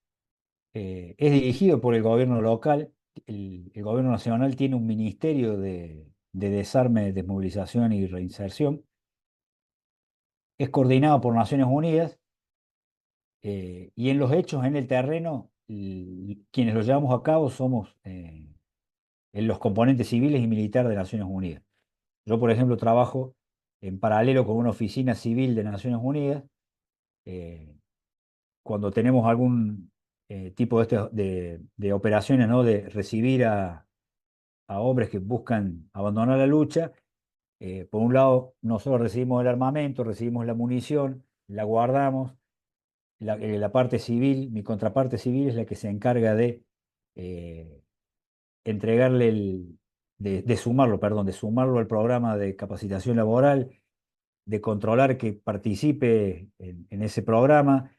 es dirigido por el gobierno local. El gobierno nacional tiene un ministerio de desarme, desmovilización y reinserción. Es coordinado por Naciones Unidas, y en los hechos, en el terreno, quienes lo llevamos a cabo somos en los componentes civiles y militares de Naciones Unidas. Yo, por ejemplo, trabajo en paralelo con una oficina civil de Naciones Unidas. eh, Cuando tenemos algún tipo de operaciones, ¿no? De recibir a hombres que buscan abandonar la lucha, por un lado, nosotros recibimos el armamento, recibimos la munición, la guardamos. La parte civil, mi contraparte civil, es la que se encarga de eh, entregarle de sumarlo, perdón, de sumarlo al programa de capacitación laboral, de controlar que participe en ese programa,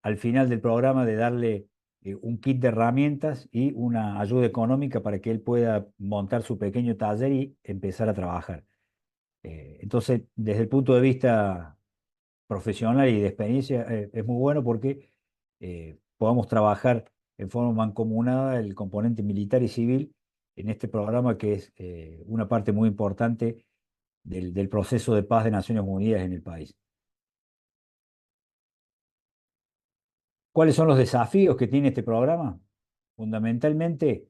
al final del programa de darle un kit de herramientas y una ayuda económica para que él pueda montar su pequeño taller y empezar a trabajar. Entonces, desde el punto de vista profesional y de experiencia, es muy bueno porque podamos trabajar en forma mancomunada el componente militar y civil en este programa, que es una parte muy importante del proceso de paz de Naciones Unidas en el país. ¿Cuáles son los desafíos que tiene este programa? Fundamentalmente,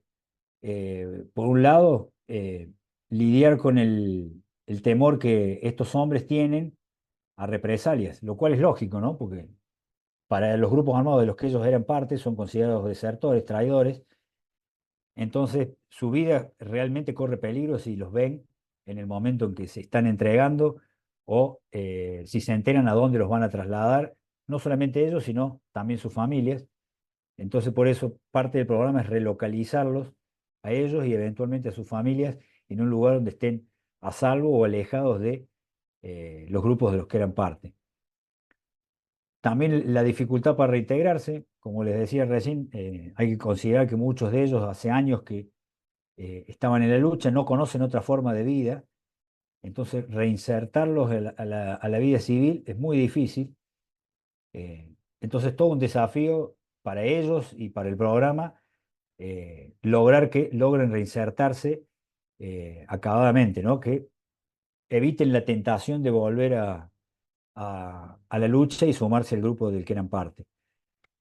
por un lado, lidiar con el temor que estos hombres tienen a represalias, lo cual es lógico, ¿no? Porque para los grupos armados de los que ellos eran parte son considerados desertores, traidores. Entonces su vida realmente corre peligro si los ven en el momento en que se están entregando, o si se enteran a dónde los van a trasladar, no solamente ellos, sino también sus familias. Entonces, por eso parte del programa es relocalizarlos a ellos y eventualmente a sus familias en un lugar donde estén a salvo o alejados de los grupos de los que eran parte. También la dificultad para reintegrarse, como les decía recién, hay que considerar que muchos de ellos hace años que estaban en la lucha, no conocen otra forma de vida. Entonces reinsertarlos a la vida civil es muy difícil. Entonces todo un desafío para ellos y para el programa, lograr que logren reinsertarse acabadamente, ¿no? Que eviten la tentación de volver a la lucha y sumarse al grupo del que eran parte.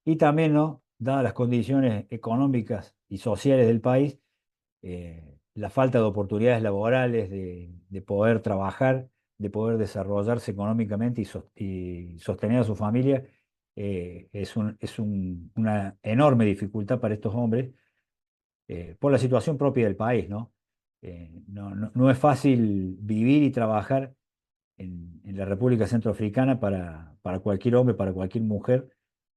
Y también, ¿no? Dadas las condiciones económicas y sociales del país, la falta de oportunidades laborales, de poder trabajar, de poder desarrollarse económicamente y sostener a su familia, es una enorme dificultad para estos hombres, por la situación propia del país, ¿no? No es fácil vivir y trabajar en la República Centroafricana para cualquier hombre, para cualquier mujer,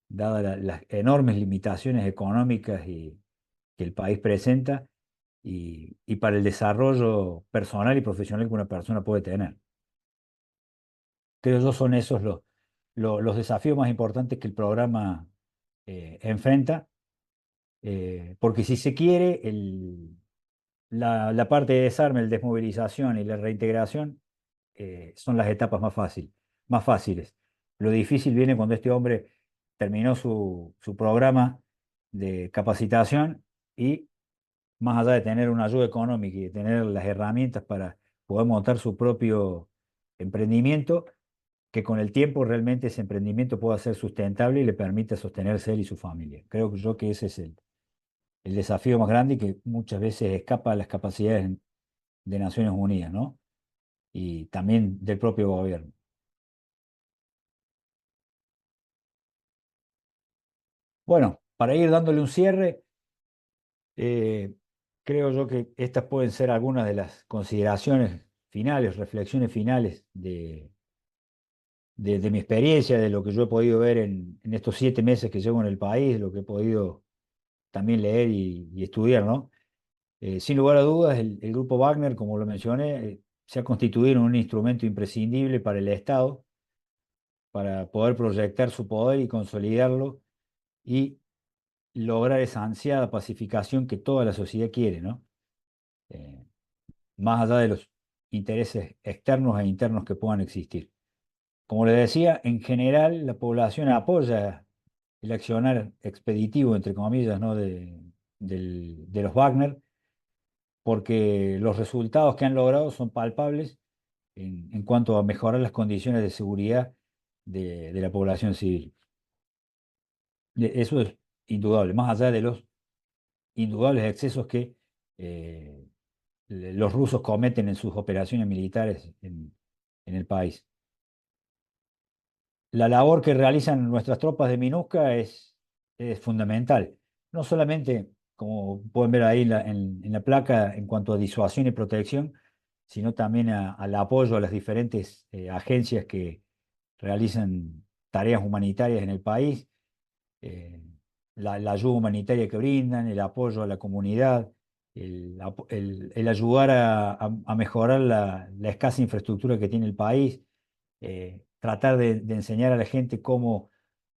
dadas las enormes limitaciones económicas que el país presenta, y para el desarrollo personal y profesional que una persona puede tener. Creo yo son esos los desafíos más importantes que el programa enfrenta, porque si se quiere, la parte de desarme, el desmovilización y la reintegración son las etapas más fáciles. Lo difícil viene cuando este hombre terminó su programa de capacitación y, más allá de tener una ayuda económica y de tener las herramientas para poder montar su propio emprendimiento, que con el tiempo realmente ese emprendimiento pueda ser sustentable y le permita sostenerse él y su familia. Creo que yo que ese es el desafío más grande, y que muchas veces escapa a las capacidades de Naciones Unidas, ¿no? Y también del propio gobierno. Bueno, para ir dándole un cierre, eh, creo yo que estas pueden ser algunas de las consideraciones finales, reflexiones finales de mi experiencia, de lo que yo he podido ver en estos 7 meses que llevo en el país, lo que he podido también leer y estudiar, ¿no? Sin lugar a dudas, el grupo Wagner, como lo mencioné, se ha constituido en un instrumento imprescindible para el Estado, para poder proyectar su poder y consolidarlo y lograr esa ansiada pacificación que toda la sociedad quiere, ¿no? Eh, Más allá de los intereses externos e internos que puedan existir. Como le decía, en general la población apoya el accionar expeditivo, entre comillas, ¿no? de los Wagner, porque los resultados que han logrado son palpables en cuanto a mejorar las condiciones de seguridad de la población civil. Eso es indudable, más allá de los indudables excesos que eh, los rusos cometen en sus operaciones militares en el país. La labor que realizan nuestras tropas de MINUSCA es fundamental. No solamente, como pueden ver ahí en la placa, en cuanto a disuasión y protección, sino también al apoyo a las diferentes agencias que realizan tareas humanitarias en el país, eh, la ayuda humanitaria que brindan, el apoyo a la comunidad, el ayudar a mejorar la escasa infraestructura que tiene el país, tratar de enseñar a la gente cómo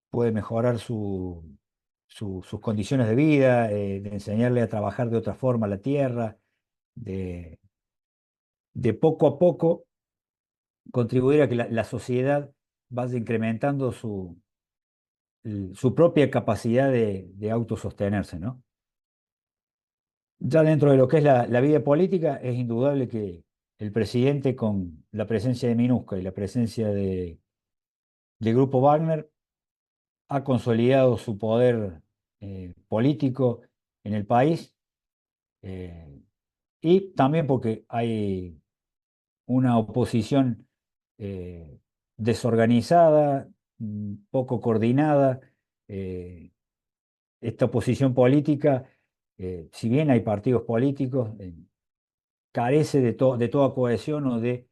puede mejorar sus condiciones de vida, de enseñarle a trabajar de otra forma la tierra, de, de poco a poco contribuir a que la sociedad vaya incrementando su propia capacidad de autosostenerse, ¿no? Ya dentro de lo que es la vida política, es indudable que el presidente, con la presencia de MINUSCA y la presencia del Grupo Wagner, ha consolidado su poder político en el país, eh, y también porque hay una oposición eh, desorganizada, poco coordinada. eh, Esta oposición política, si bien hay partidos políticos, carece de toda cohesión o de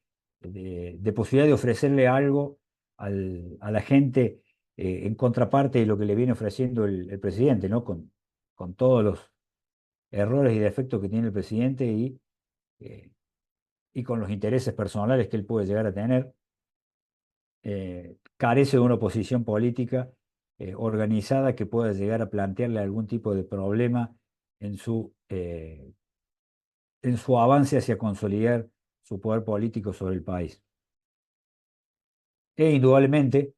posibilidad de ofrecerle algo a la gente, en contraparte de lo que le viene ofreciendo el presidente, ¿no? Con todos los errores y defectos que tiene el presidente eh, y con los intereses personales que él puede llegar a tener, carece de una oposición política organizada que pueda llegar a plantearle algún tipo de problema en en su avance hacia consolidar su poder político sobre el país. E indudablemente,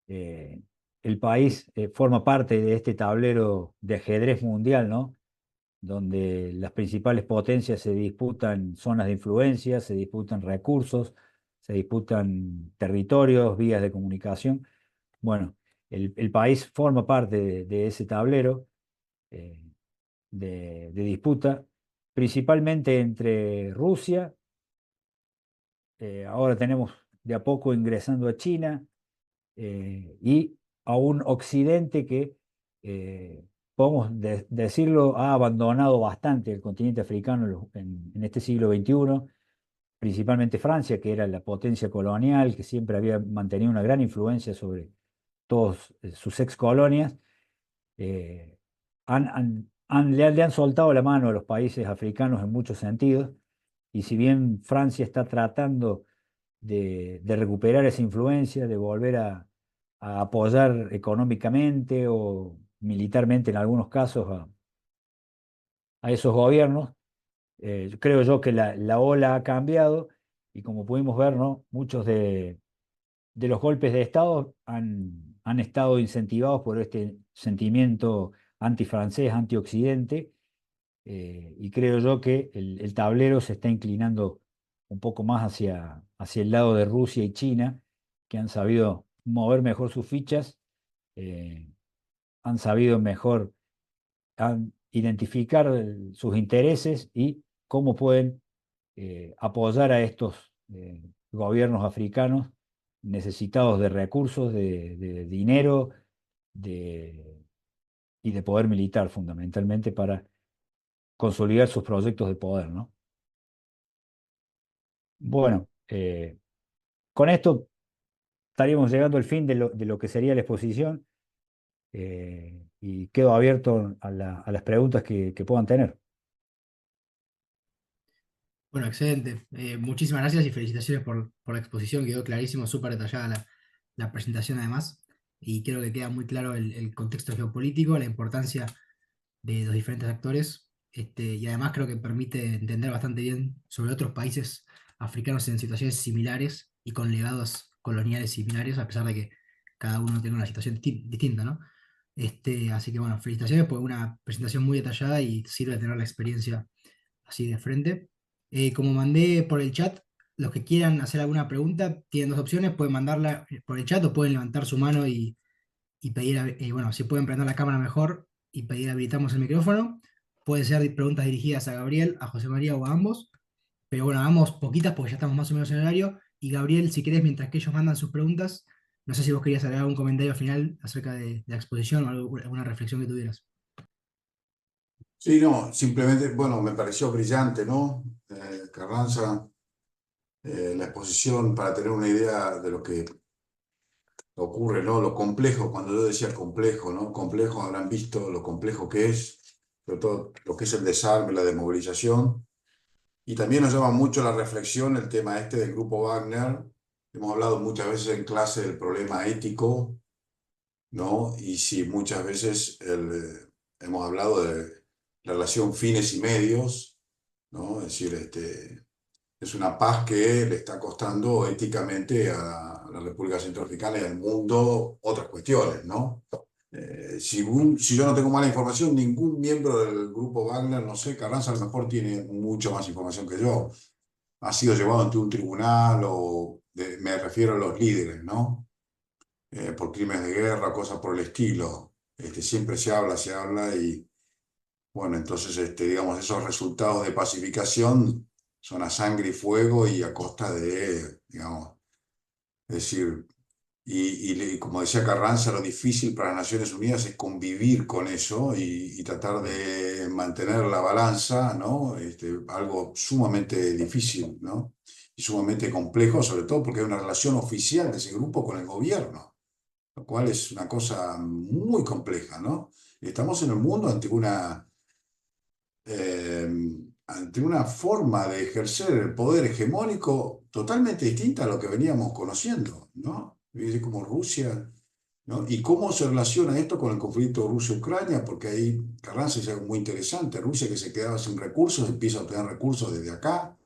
eh, el país forma parte de este tablero de ajedrez mundial, ¿no? Donde las principales potencias se disputan zonas de influencia, se disputan recursos, se disputan territorios, vías de comunicación. Bueno, el país forma parte de ese tablero eh, de disputa, principalmente entre Rusia. Ahora tenemos de a poco ingresando a China, y a un Occidente que, podemos decirlo, ha abandonado bastante el continente africano en este siglo XXI, principalmente Francia, que era la potencia colonial, que siempre había mantenido una gran influencia sobre todas sus ex colonias. Le han soltado la mano a los países africanos en muchos sentidos, y si bien Francia está tratando de recuperar esa influencia, de volver a apoyar económicamente o militarmente en algunos casos a esos gobiernos, creo yo que la ola ha cambiado, y como pudimos ver, ¿no? Muchos de los golpes de Estado han estado incentivados por este sentimiento antifrancés, antioccidente, y creo yo que el tablero se está inclinando un poco más hacia el lado de Rusia y China, que han sabido mover mejor sus fichas, eh, han sabido mejor identificar sus intereses y cómo pueden apoyar a estos gobiernos africanos necesitados de recursos, de dinero, de, y de poder militar fundamentalmente para consolidar sus proyectos de poder, ¿no? Bueno, con esto estaríamos llegando al fin de lo que sería la exposición, y quedo abierto a las preguntas que puedan tener. Bueno, excelente. Muchísimas gracias y felicitaciones por la exposición. Quedó clarísimo, súper detallada la presentación además. Y creo que queda muy claro el contexto geopolítico, la importancia de los diferentes actores. Y además creo que permite entender bastante bien sobre otros países africanos en situaciones similares y con legados coloniales similares, a pesar de que cada uno tenga una situación distinta, ¿no? Así que bueno, felicitaciones por una presentación muy detallada y sirve tener la experiencia así de frente. Como mandé por el chat, los que quieran hacer alguna pregunta tienen dos opciones, pueden mandarla por el chat o pueden levantar su mano y pedir, bueno, si pueden prender la cámara mejor y pedir habilitamos el micrófono. Pueden ser preguntas dirigidas a Gabriel, a José María o a ambos, pero bueno, hagamos poquitas porque ya estamos más o menos en el horario. Y Gabriel, si querés, mientras que ellos mandan sus preguntas, no sé si vos querías agregar algún comentario final acerca de la exposición o alguna reflexión que tuvieras. Sí, no, simplemente, bueno, me pareció brillante, ¿no? Carranza, la exposición para tener una idea de lo que ocurre, ¿no? Lo complejo, cuando yo decía complejo, ¿no? Complejo, habrán visto lo complejo que es, sobre todo lo que es el desarme, la desmovilización. Y también nos llama mucho la reflexión el tema este del grupo Wagner. Hemos hablado muchas veces en clase del problema ético, ¿no? Y sí, muchas veces hemos hablado de la relación fines y medios, ¿no? Es decir, es una paz que le está costando éticamente a la República Centroafricana y al mundo otras cuestiones, ¿no? Si yo no tengo mala información, ningún miembro del grupo Wagner, no sé, Carranza a lo mejor tiene mucho más información que yo, ha sido llevado ante un tribunal me refiero a los líderes, ¿no? Por crímenes de guerra, cosas por el estilo. Siempre se habla y, bueno, entonces, digamos, esos resultados de pacificación son a sangre y fuego y a costa de, digamos, es decir, y como decía Carranza, lo difícil para las Naciones Unidas es convivir con eso y tratar de mantener la balanza, ¿no? Algo sumamente difícil, ¿no? Y sumamente complejo, sobre todo porque hay una relación oficial de ese grupo con el gobierno, lo cual es una cosa muy compleja, ¿no? Estamos en el mundo eh, ante una forma de ejercer el poder hegemónico totalmente distinta a lo que veníamos conociendo, ¿no? Es como Rusia, ¿no? ¿Y cómo se relaciona esto con el conflicto Rusia-Ucrania? Porque ahí Carranza dice algo muy interesante, Rusia que se quedaba sin recursos empieza a obtener recursos desde acá,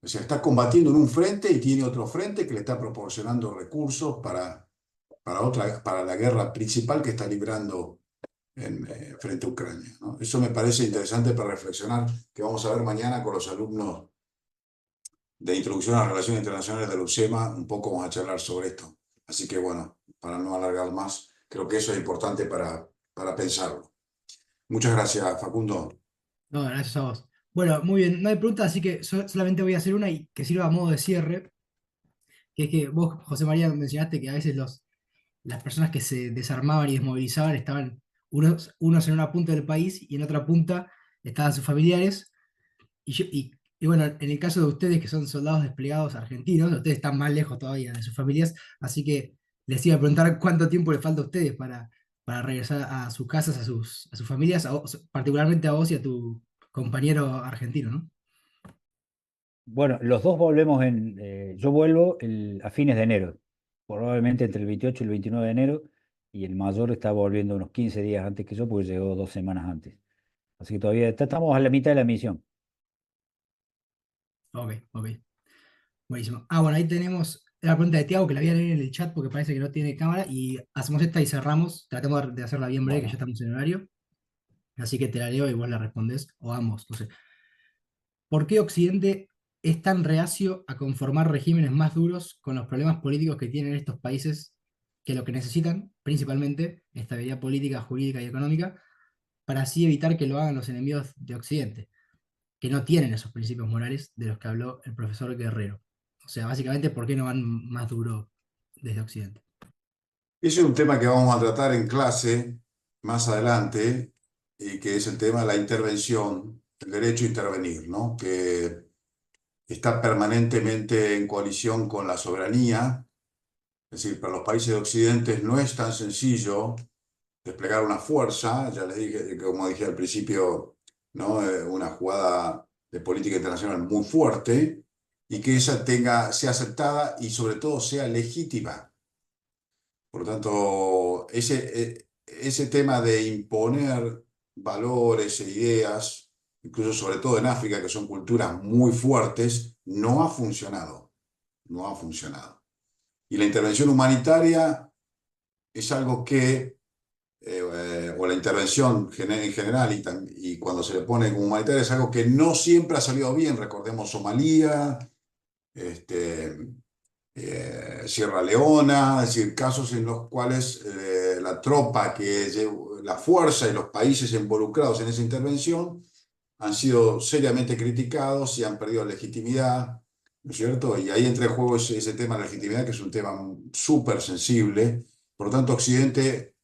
o sea, está combatiendo en un frente y tiene otro frente que le está proporcionando recursos para la guerra principal que está librando frente a Ucrania, ¿no? Eso me parece interesante para reflexionar, que vamos a ver mañana con los alumnos de Introducción a las Relaciones Internacionales de la UCEMA, un poco vamos a charlar sobre esto. Así que bueno, para no alargar más, creo que eso es importante para pensarlo. Muchas gracias, Facundo. No, gracias a vos. Bueno, muy bien, no hay preguntas, así que solamente voy a hacer una y que sirva a modo de cierre, que es que vos, José María, mencionaste que a veces las personas que se desarmaban y desmovilizaban estaban unos en una punta del país y en otra punta estaban sus familiares. Y bueno, en el caso de ustedes que son soldados desplegados argentinos, ustedes están más lejos todavía de sus familias, así que les iba a preguntar cuánto tiempo les falta a ustedes para regresar a sus casas, a sus familias, particularmente a vos y a tu compañero argentino, ¿no? Bueno, los dos volvemos yo vuelvo a fines de enero, probablemente entre el 28 y el 29 de enero, y el mayor está volviendo unos 15 días antes que yo, porque llegó 2 semanas antes. Así que todavía estamos a la mitad de la misión. Ok, ok, buenísimo. Ah, bueno, ahí tenemos la pregunta de Tiago que la voy a leer en el chat porque parece que no tiene cámara y hacemos esta y cerramos. Tratemos de hacerla bien breve, que ya Bueno, estamos en horario. Así que te la leo y vos la respondés, o ambos, no sé. ¿Por qué Occidente es tan reacio a conformar regímenes más duros con los problemas políticos que tienen estos países, que lo que necesitan, principalmente, estabilidad política, jurídica y económica, para así evitar que lo hagan los enemigos de Occidente, que no tienen esos principios morales de los que habló el profesor Guerrero? O sea, básicamente, ¿por qué no van más duro desde Occidente? ese es un tema que vamos a tratar en clase más adelante y que es el tema de la intervención, el derecho a intervenir, ¿no? Que está permanentemente en coalición con la soberanía. Es decir, para los países de Occidente no es tan sencillo desplegar una fuerza, ya les dije, como dije al principio, ¿no? Una jugada de política internacional muy fuerte y que esa sea aceptada y sobre todo sea legítima. Por lo tanto, ese tema de imponer valores e ideas, incluso sobre todo en África, que son culturas muy fuertes, no ha funcionado. No ha funcionado. Y la intervención humanitaria es algo que, o la intervención en general y cuando se le pone como humanitaria, es algo que no siempre ha salido bien. Recordemos Somalia, este, Sierra Leona, es decir, casos en los cuales la tropa, la fuerza y los países involucrados en esa intervención han sido seriamente criticados y han perdido legitimidad, ¿no es cierto? Y ahí entra en juego ese tema de la legitimidad, que es un tema súper sensible. Por lo tanto, Occidente,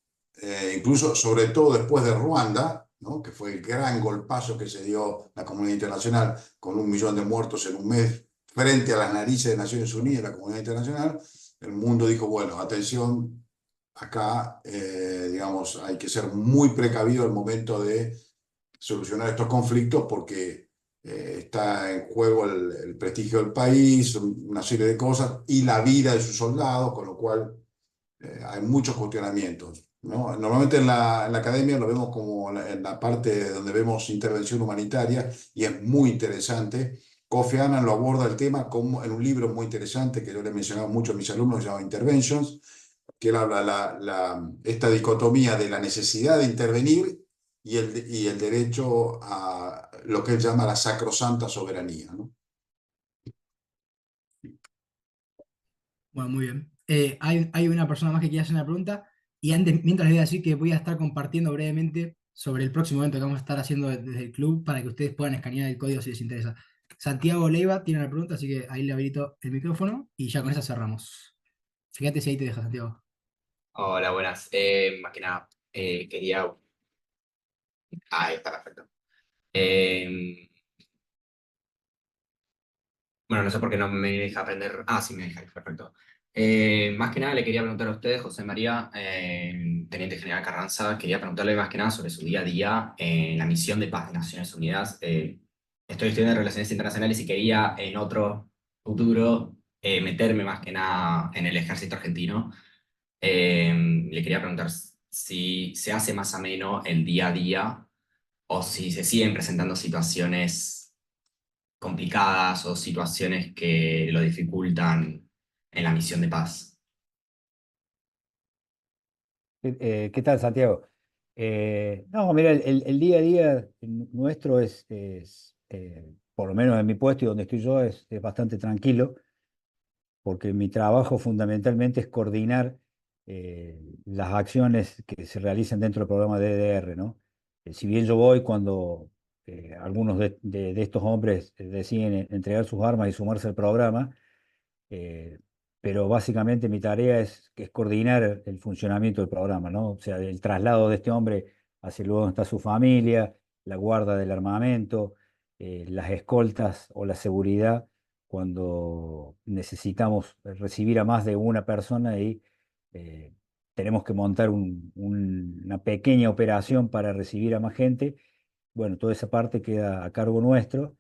incluso sobre todo después de Ruanda, ¿no? Que fue el gran golpazo que se dio la comunidad internacional con 1 millón de muertos en un mes frente a las narices de Naciones Unidas, la comunidad internacional, el mundo dijo, bueno, atención, acá, digamos, hay que ser muy precavido al momento de solucionar estos conflictos porque está en juego el prestigio del país, una serie de cosas, y la vida de sus soldados, con lo cual hay muchos cuestionamientos, ¿no? Normalmente en la academia lo vemos como en la parte donde vemos intervención humanitaria y es muy interesante. Kofi Annan lo aborda el tema como en un libro muy interesante que yo le he mencionado mucho a mis alumnos, que se llama Interventions, que él habla esta dicotomía de la necesidad de intervenir y el derecho a lo que él llama la sacrosanta soberanía, ¿no? Bueno, muy bien. Hay una persona más que quiere hacer una pregunta y antes, mientras les voy a decir que voy a estar compartiendo brevemente sobre el próximo evento que vamos a estar haciendo desde el club para que ustedes puedan escanear el código si les interesa. Santiago Leiva tiene una pregunta, así que ahí le habilito el micrófono y ya con esa cerramos. Fíjate si ahí te deja, Santiago. Hola, buenas. Más que nada, quería... Ahí está, perfecto. Eh, bueno, no sé por qué no me deja aprender. Ah, sí, me deja, perfecto. Más que nada le quería preguntar a usted, José María, Teniente General Carranza, quería preguntarle más que nada sobre su día a día en la misión de paz de Naciones Unidas. Estoy estudiando Relaciones Internacionales y quería en otro futuro meterme más que nada en el ejército argentino. Le quería preguntar si se hace más ameno el día a día o si se siguen presentando situaciones complicadas o situaciones que lo dificultan en la misión de paz. ¿Qué tal, Santiago? No, mira, el día a día nuestro por lo menos en mi puesto y donde estoy yo, es bastante tranquilo, porque mi trabajo fundamentalmente es coordinar las acciones que se realizan dentro del programa de DDR, ¿no? Si bien yo voy cuando algunos de estos hombres deciden entregar sus armas y sumarse al programa, eh, pero básicamente mi tarea es coordinar el funcionamiento del programa, ¿no? O sea, el traslado de este hombre hacia el lugar donde está su familia, la guarda del armamento, las escoltas o la seguridad cuando necesitamos recibir a más de una persona y eh, tenemos que montar una pequeña operación para recibir a más gente. Bueno, toda esa parte queda a cargo nuestro,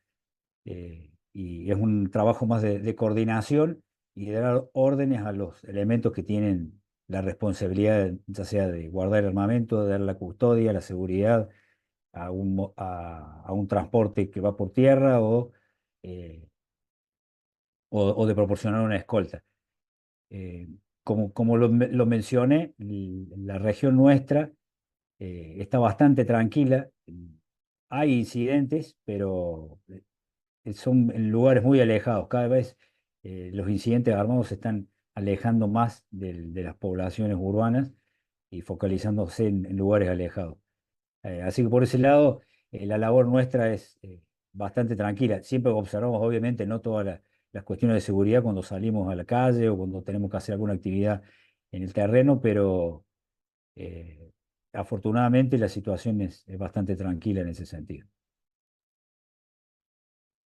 y es un trabajo más de coordinación y de dar órdenes a los elementos que tienen la responsabilidad, ya sea de guardar el armamento, de dar la custodia, la seguridad a un transporte que va por tierra eh, o de proporcionar una escolta. Eh, como lo mencioné, la región nuestra está bastante tranquila. Hay incidentes, pero son en lugares muy alejados. Cada vez los incidentes armados se están alejando más de las poblaciones urbanas y focalizándose en lugares alejados. Así que por ese lado, la labor nuestra es bastante tranquila. Siempre observamos, obviamente, no todas las cuestiones de seguridad cuando salimos a la calle o cuando tenemos que hacer alguna actividad en el terreno, pero eh, afortunadamente la situación es bastante tranquila en ese sentido.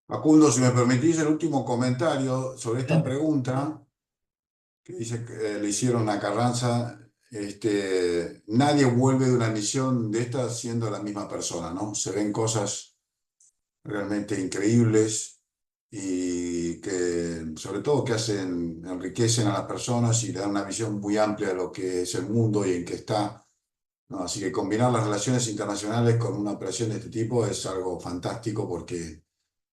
Facundo, si me permitís el último comentario sobre esta Adelante. pregunta que dice que le hicieron a Carranza, nadie vuelve de una misión de esta siendo la misma persona, ¿no? Se ven cosas realmente increíbles y que sobre todo que enriquecen a las personas y le dan una visión muy amplia de lo que es el mundo y en que está, ¿no? Así que combinar las relaciones internacionales con una operación de este tipo es algo fantástico porque,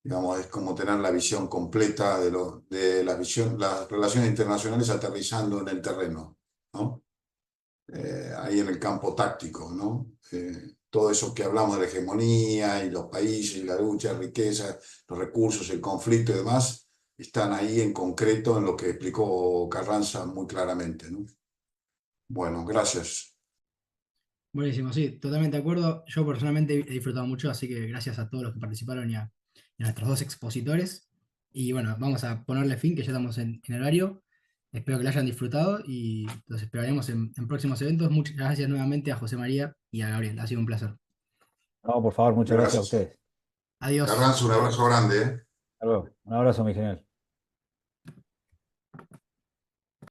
digamos, es como tener la visión completa las relaciones internacionales aterrizando en el terreno, ¿no? Ahí en el campo táctico, ¿no? Todo eso que hablamos de la hegemonía y los países y la lucha, la riqueza, los recursos, el conflicto y demás, están ahí en concreto en lo que explicó Carranza muy claramente, ¿no? Bueno, gracias. Buenísimo, sí, totalmente de acuerdo. Yo personalmente he disfrutado mucho, así que gracias a todos los que participaron y a nuestros dos expositores. Y bueno, vamos a ponerle fin, que ya estamos en horario. Espero que lo hayan disfrutado y los esperaremos en próximos eventos. Muchas gracias nuevamente a José María y a Gabriel. Ha sido un placer. No, por favor, muchas gracias a Gracias. ustedes. Adiós. Carranza, un abrazo grande, ¿eh? Hasta luego. Un abrazo, mi general.